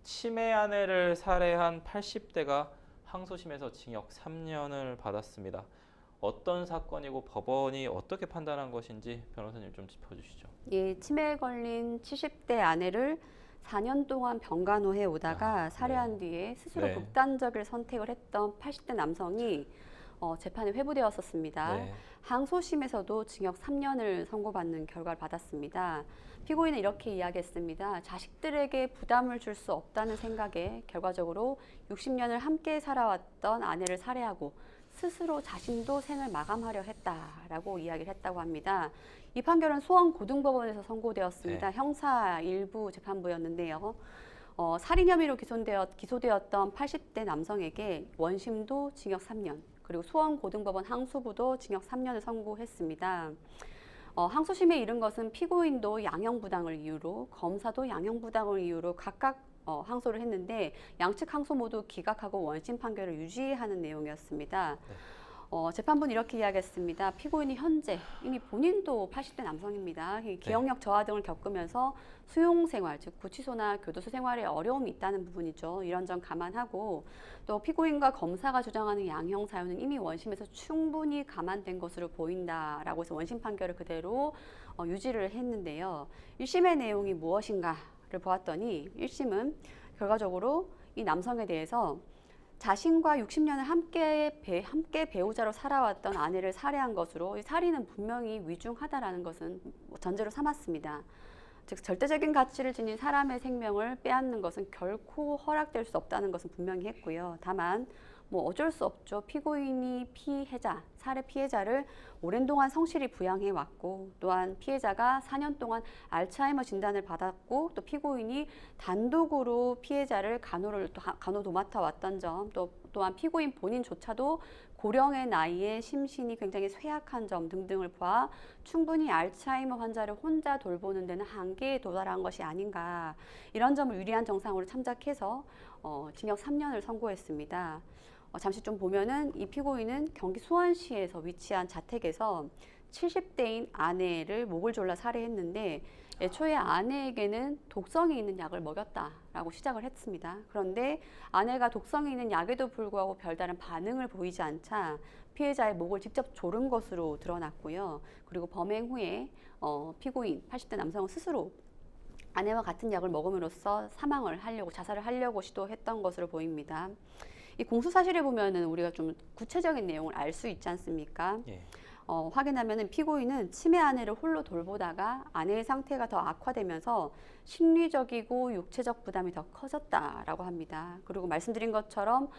치매 아내를 살해한 80대가 항소심에서 징역 3년을 받았습니다. 어떤 사건이고 법원이 어떻게 판단한 것인지 변호사님 좀 짚어주시죠. 예, 치매에 걸린 70대 아내를 4년 동안 병간호해 오다가 살해한 뒤에 스스로 네. 극단적인 선택을 했던 80대 남성이 재판에 회부되었었습니다. 네. 항소심에서도 징역 3년을 선고받는 결과를 받았습니다. 피고인은 이렇게 이야기했습니다. 자식들에게 부담을 줄 수 없다는 생각에 결과적으로 60년을 함께 살아왔던 아내를 살해하고 스스로 자신도 생을 마감하려 했다라고 이야기를 했다고 합니다. 이 판결은 수원고등법원에서 선고되었습니다. 네. 형사 일부 재판부였는데요. 살인 혐의로 기소되었던 80대 남성에게 원심도 징역 3년, 그리고 수원고등법원 항소부도 징역 3년을 선고했습니다. 항소심에 이른 것은 피고인도 양형부당을 이유로, 검사도 양형부당을 이유로 각각 항소를 했는데 양측 항소 모두 기각하고 원심 판결을 유지하는 내용이었습니다. 네. 재판부는 이렇게 이야기했습니다. 피고인이 현재 이미 본인도 80대 남성입니다. 기억력 저하 등을 겪으면서 수용생활, 즉 구치소나 교도소 생활에 어려움이 있다는 부분이죠. 이런 점 감안하고 또 피고인과 검사가 주장하는 양형 사유는 이미 원심에서 충분히 감안된 것으로 보인다라고 해서 원심 판결을 그대로 유지를 했는데요. 1심의 내용이 무엇인가를 보았더니 1심은 결과적으로 이 남성에 대해서 자신과 60년을 함께 배우자로 살아왔던 아내를 살해한 것으로 이 살인은 분명히 위중하다라는 것은 전제로 삼았습니다. 즉 절대적인 가치를 지닌 사람의 생명을 빼앗는 것은 결코 허락될 수 없다는 것은 분명히 했고요. 다만 뭐 어쩔 수 없죠. 피고인이 피해자, 살해 피해자를 오랜 동안 성실히 부양해 왔고, 또한 피해자가 4년 동안 알츠하이머 진단을 받았고, 또 피고인이 단독으로 피해자를 간호도맡아 왔던 점, 또한 피고인 본인조차도 고령의 나이에 심신이 굉장히 쇠약한 점 등등을 보아 충분히 알츠하이머 환자를 혼자 돌보는 데는 한계에 도달한 것이 아닌가, 이런 점을 유리한 정상으로 참작해서 징역 3년을 선고했습니다. 잠시 좀 보면은 이 피고인은 경기 수원시에서 위치한 자택에서 70대인 아내를 목을 졸라 살해했는데, 애초에 아내에게는 독성이 있는 약을 먹였다라고 시작을 했습니다. 그런데 아내가 독성이 있는 약에도 불구하고 별다른 반응을 보이지 않자 피해자의 목을 직접 조른 것으로 드러났고요. 그리고 범행 후에 피고인 80대 남성은 스스로 아내와 같은 약을 먹음으로써 자살을 하려고 시도했던 것으로 보입니다. 이 공소 사실에 보면은 우리가 좀 구체적인 내용을 알 수 있지 않습니까? 예. 확인하면은 피고인은 치매 아내를 홀로 돌보다가 아내의 상태가 더 악화되면서 심리적이고 육체적 부담이 더 커졌다라고 합니다. 그리고 말씀드린 것처럼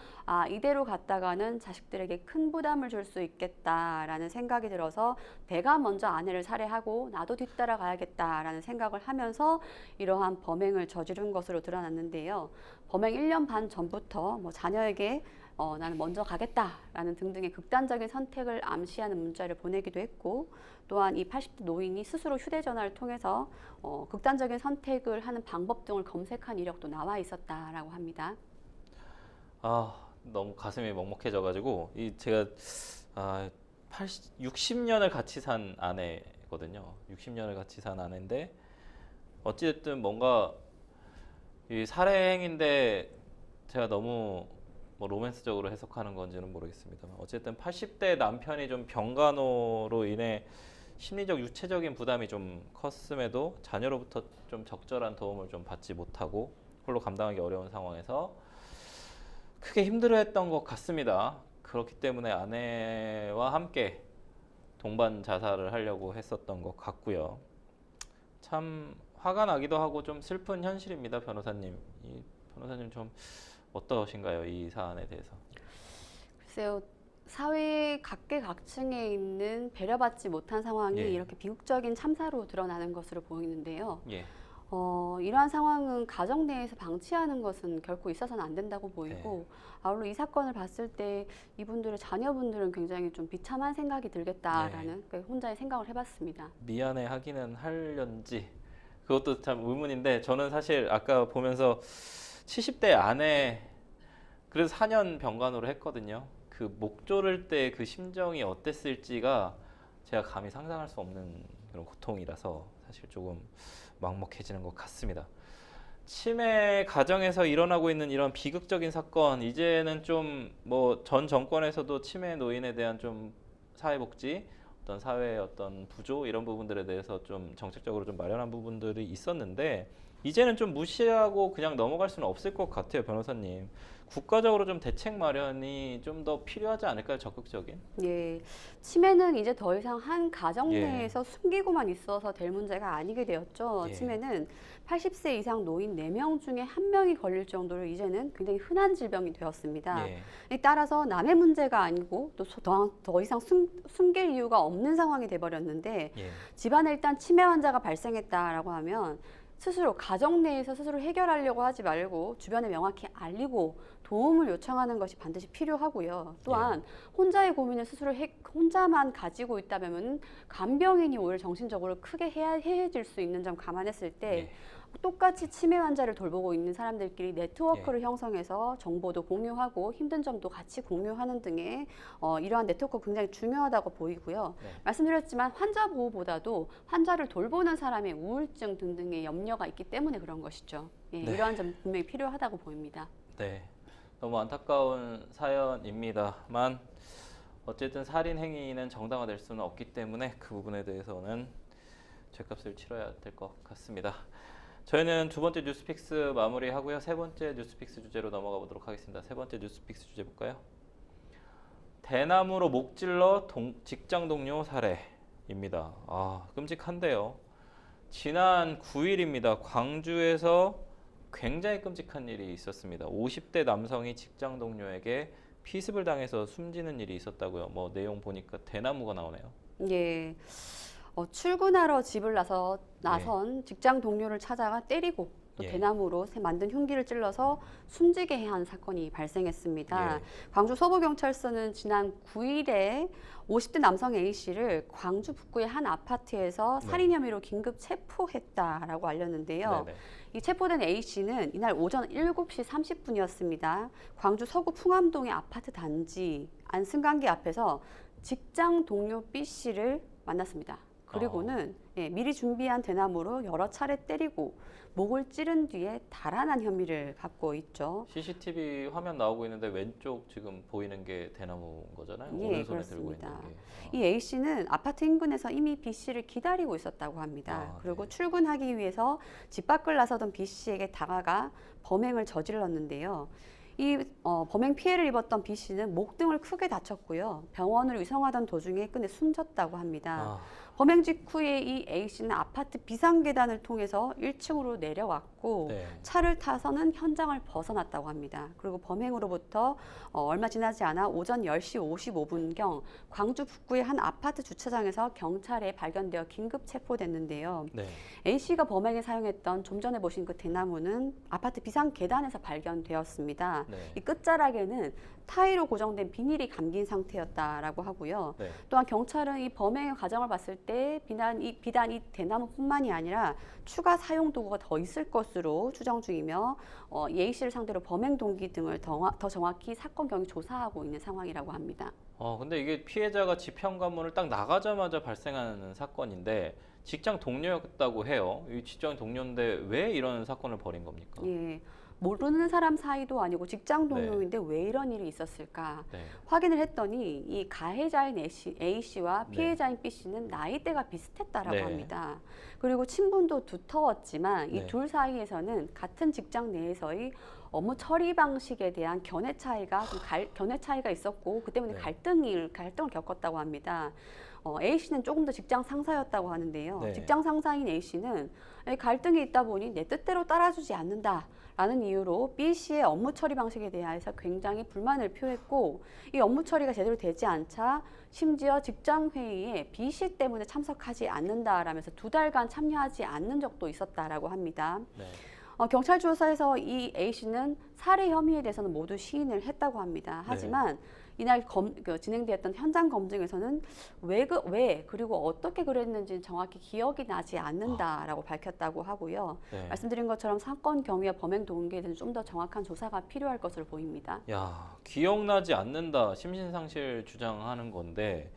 이대로 갔다가는 자식들에게 큰 부담을 줄 수 있겠다라는 생각이 들어서 내가 먼저 아내를 살해하고 나도 뒤따라 가야겠다라는 생각을 하면서 이러한 범행을 저지른 것으로 드러났는데요. 범행 1년 반 전부터 자녀에게 나는 먼저 가겠다라는 등등의 극단적인 선택을 암시하는 문자를 보내기도 했고, 또한 이 80대 노인이 스스로 휴대전화를 통해서 극단적인 선택을 하는 방법 등을 검색한 이력도 나와 있었다라고 합니다. 너무 가슴이 먹먹해져가지고 제가 60년을 같이 산 아내거든요. 60년을 같이 산 아내인데 어찌됐든 뭔가 이 살해 행위인데 제가 너무 로맨스적으로 해석하는 건지는 모르겠습니다만, 어쨌든 80대 남편이 좀 병간호로 인해 심리적 육체적인 부담이 좀 컸음에도 자녀로부터 좀 적절한 도움을 좀 받지 못하고 홀로 감당하기 어려운 상황에서 크게 힘들어했던 것 같습니다. 그렇기 때문에 아내와 함께 동반 자살을 하려고 했었던 것 같고요. 참 화가 나기도 하고 좀 슬픈 현실입니다, 변호사님. 이 변호사님 좀 어떠신가요, 이 사안에 대해서? 글쎄요, 사회 각계각층에 있는 배려받지 못한 상황이 이렇게 비극적인 참사로 드러나는 것으로 보이는데요. 이러한 상황은 가정 내에서 방치하는 것은 결코 있어서는 안 된다고 보이고, 아울러 이 사건을 봤을 때 이분들의 자녀분들은 굉장히 좀 비참한 생각이 들겠다라는 혼자의 생각을 해봤습니다. 미안해 하기는 하려는지 그것도 참 의문인데, 저는 사실 아까 보면서 70대 아내 그래서 4년 병간호를 했거든요. 그 목 조를 때 그 심정이 어땠을지가 제가 감히 상상할 수 없는 그런 고통이라서 사실 조금 막막해지는 것 같습니다. 치매 가정에서 일어나고 있는 이런 비극적인 사건, 이제는 좀 전 정권에서도 치매 노인에 대한 좀 사회복지, 어떤 사회의 어떤 부조 이런 부분들에 대해서 좀 정책적으로 좀 마련한 부분들이 있었는데, 이제는 좀 무시하고 그냥 넘어갈 수는 없을 것 같아요, 변호사님. 국가적으로 좀 대책 마련이 좀 더 필요하지 않을까요, 적극적인? 예, 치매는 이제 더 이상 한 가정 내에서 숨기고만 있어서 될 문제가 아니게 되었죠. 치매는 80세 이상 노인 4명 중에 1명이 걸릴 정도로 이제는 굉장히 흔한 질병이 되었습니다. 따라서 남의 문제가 아니고 또 더 이상 숨길 이유가 없는 상황이 돼버렸는데, 집안에 일단 치매 환자가 발생했다라고 하면 스스로 가정 내에서 스스로 해결하려고 하지 말고 주변에 명확히 알리고 도움을 요청하는 것이 반드시 필요하고요. 또한 혼자의 고민을 스스로 혼자만 가지고 있다면 간병인이 오히려 정신적으로 크게 해해질 수 있는 점 감안했을 때 똑같이 치매 환자를 돌보고 있는 사람들끼리 네트워크를 형성해서 정보도 공유하고 힘든 점도 같이 공유하는 등의 이러한 네트워크가 굉장히 중요하다고 보이고요. 말씀드렸지만 환자 보호보다도 환자를 돌보는 사람의 우울증 등등의 염려가 있기 때문에 그런 것이죠. 이러한 점 분명히 필요하다고 보입니다. 네, 너무 안타까운 사연입니다만 어쨌든 살인 행위는 정당화될 수는 없기 때문에 그 부분에 대해서는 죗값을 치러야 될 것 같습니다. 저희는 두 번째 뉴스픽스 마무리하고요. 세 번째 뉴스픽스 주제로 넘어가 보도록 하겠습니다. 세 번째 뉴스픽스 주제 볼까요? 대나무로 목 찔러 직장 동료 살해입니다. 끔찍한데요. 지난 9일입니다. 광주에서 굉장히 끔찍한 일이 있었습니다. 50대 남성이 직장 동료에게 피습을 당해서 숨지는 일이 있었다고요. 뭐 내용 보니까 대나무가 나오네요. 예. 출근하러 집을 나선 예. 직장 동료를 찾아가 때리고 또 예. 대나무로 만든 흉기를 찔러서 숨지게 한 사건이 발생했습니다. 예. 광주 서부경찰서는 지난 9일에 50대 남성 A씨를 광주 북구의 한 아파트에서 네. 살인 혐의로 긴급 체포했다라고 알렸는데요. 네네. 이 체포된 A씨는 이날 오전 7시 30분이었습니다. 광주 서구 풍암동의 아파트 단지 안승강기 앞에서 직장 동료 B씨를 만났습니다. 그리고는 미리 준비한 대나무로 여러 차례 때리고 목을 찌른 뒤에 달아난 혐의를 갖고 있죠. CCTV 화면 나오고 있는데 왼쪽 지금 보이는 게 대나무인 거잖아요. 예, 오른손에 그렇습니다. 들고 있는 게. 이 A씨는 아파트 인근에서 이미 B씨를 기다리고 있었다고 합니다. 그리고 네. 출근하기 위해서 집 밖을 나서던 B씨에게 다가가 범행을 저질렀는데요. 이 범행 피해를 입었던 B씨는 목 등을 크게 다쳤고요. 병원으로 이송하던 도중에 끝내 숨졌다고 합니다. 범행 직후에 이 A씨는 아파트 비상계단을 통해서 1층으로 내려왔고 네. 차를 타서는 현장을 벗어났다고 합니다. 그리고 범행으로부터 얼마 지나지 않아 오전 10시 55분경 광주 북구의 한 아파트 주차장에서 경찰에 발견되어 긴급 체포됐는데요. 네. A씨가 범행에 사용했던 좀 전에 보신 그 대나무는 아파트 비상계단에서 발견되었습니다. 네. 이 끝자락에는 타이로 고정된 비닐이 감긴 상태였다라고 하고요. 네. 또한 경찰은 이 범행의 과정을 봤을 때 비단 이 대나무뿐만이 아니라 추가 사용 도구가 더 있을 것으로 추정 중이며 이 A씨를 상대로 범행 동기 등을 더 정확히 사건 경위 조사하고 있는 상황이라고 합니다. 근데 이게 피해자가 집 현관문을 딱 나가자마자 발생하는 사건인데 직장 동료였다고 해요. 이 직장 동료인데 왜 이런 사건을 벌인 겁니까? 예. 모르는 사람 사이도 아니고 직장 동료인데 왜 이런 일이 있었을까? 네. 확인을 했더니 이 가해자인 A씨와 네. 피해자인 B씨는 나이대가 비슷했다라고 네. 합니다. 그리고 친분도 두터웠지만 이 네. 둘 사이에서는 같은 직장 내에서의 업무 처리 방식에 대한 견해 차이가 있었고 그 때문에 네. 갈등을 겪었다고 합니다. A씨는 조금 더 직장 상사였다고 하는데요. 네. 직장 상사인 A씨는 갈등이 있다 보니 내 뜻대로 따라주지 않는다라는 이유로 B씨의 업무 처리 방식에 대해서 굉장히 불만을 표했고 이 업무 처리가 제대로 되지 않자 심지어 직장 회의에 B씨 때문에 참석하지 않는다라면서 2달간 참여하지 않는 적도 있었다라고 합니다. 네. 경찰 조사에서 이 A씨는 살해 혐의에 대해서는 모두 시인을 했다고 합니다. 하지만 이날 진행되었던 현장 검증에서는 왜 그리고 어떻게 그랬는지는 정확히 기억이 나지 않는다라고 밝혔다고 하고요. 네. 말씀드린 것처럼 사건 경위와 범행 동기에 대해서 좀 더 정확한 조사가 필요할 것으로 보입니다. 야, 기억나지 않는다. 심신상실 주장하는 건데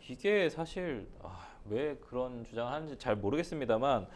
이게 사실 왜 그런 주장을 하는지 잘 모르겠습니다만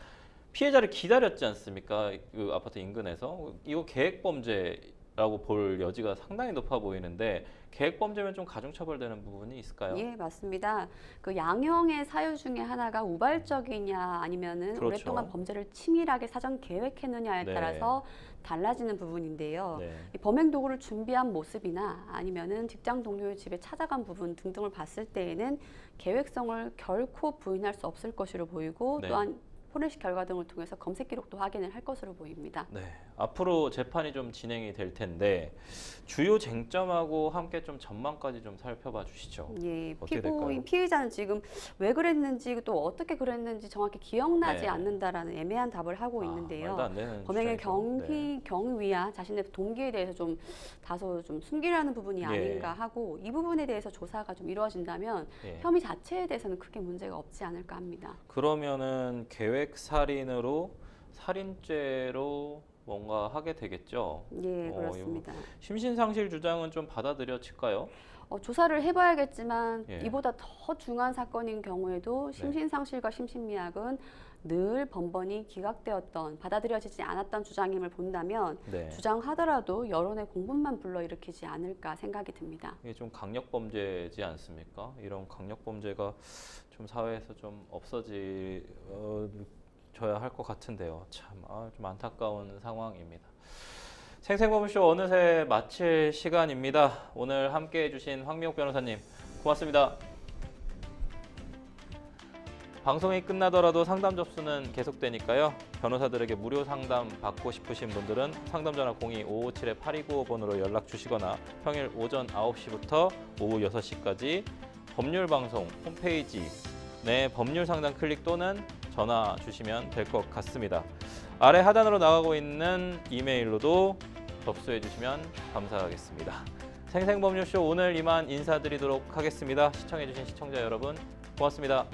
피해자를 기다렸지 않습니까? 그 아파트 인근에서 이거 계획범죄라고 볼 여지가 상당히 높아 보이는데 계획범죄면 좀 가중처벌되는 부분이 있을까요? 예, 맞습니다. 그 양형의 사유 중에 하나가 우발적이냐 아니면은 그렇죠. 오랫동안 범죄를 치밀하게 사전 계획했느냐에 네. 따라서 달라지는 부분인데요. 네. 이 범행 도구를 준비한 모습이나 아니면은 직장 동료의 집에 찾아간 부분 등등을 봤을 때에는 계획성을 결코 부인할 수 없을 것으로 보이고 네. 또한 포렌식 결과 등을 통해서 검색 기록도 확인을 할 것으로 보입니다. 네, 앞으로 재판이 좀 진행이 될 텐데 주요 쟁점하고 함께 좀 전망까지 좀 살펴봐 주시죠. 예, 어떻게 피고인 될까요? 피의자는 지금 왜 그랬는지 또 어떻게 그랬는지 정확히 기억나지 네. 않는다라는 애매한 답을 하고 있는데요. 말도 안 되는 범행의 주장이죠. 경위와 자신의 동기에 대해서 좀 다소 좀 숨기려는 부분이 예. 아닌가 하고 이 부분에 대해서 조사가 좀 이루어진다면 예. 혐의 자체에 대해서는 크게 문제가 없지 않을까 합니다. 그러면은 계획 살인으로 살인죄로 뭔가 하게 되겠죠. 예, 그렇습니다. 심신상실 주장은 좀 받아들여질까요? 조사를 해봐야겠지만 예. 이보다 더 중요한 사건인 경우에도 심신상실과 심신미약은 늘 번번이 기각되었던 받아들여지지 않았던 주장임을 본다면 네. 주장하더라도 여론의 공분만 불러일으키지 않을까 생각이 듭니다. 이게 좀 강력범죄지 않습니까? 이런 강력범죄가 좀 사회에서 좀 없어져야 할 것 같은데요. 참, 좀 안타까운 상황입니다. 생생법쇼 어느새 마칠 시간입니다. 오늘 함께해 주신 황미옥 변호사님 고맙습니다. 방송이 끝나더라도 상담 접수는 계속되니까요. 변호사들에게 무료 상담 받고 싶으신 분들은 상담 전화 02-557-8295번으로 연락 주시거나 평일 오전 9시부터 오후 6시까지 법률방송 홈페이지 내 법률 상담 클릭 또는 전화 주시면 될 것 같습니다. 아래 하단으로 나가고 있는 이메일로도 접수해 주시면 감사하겠습니다. 생생법률쇼 오늘 이만 인사드리도록 하겠습니다. 시청해 주신 시청자 여러분 고맙습니다.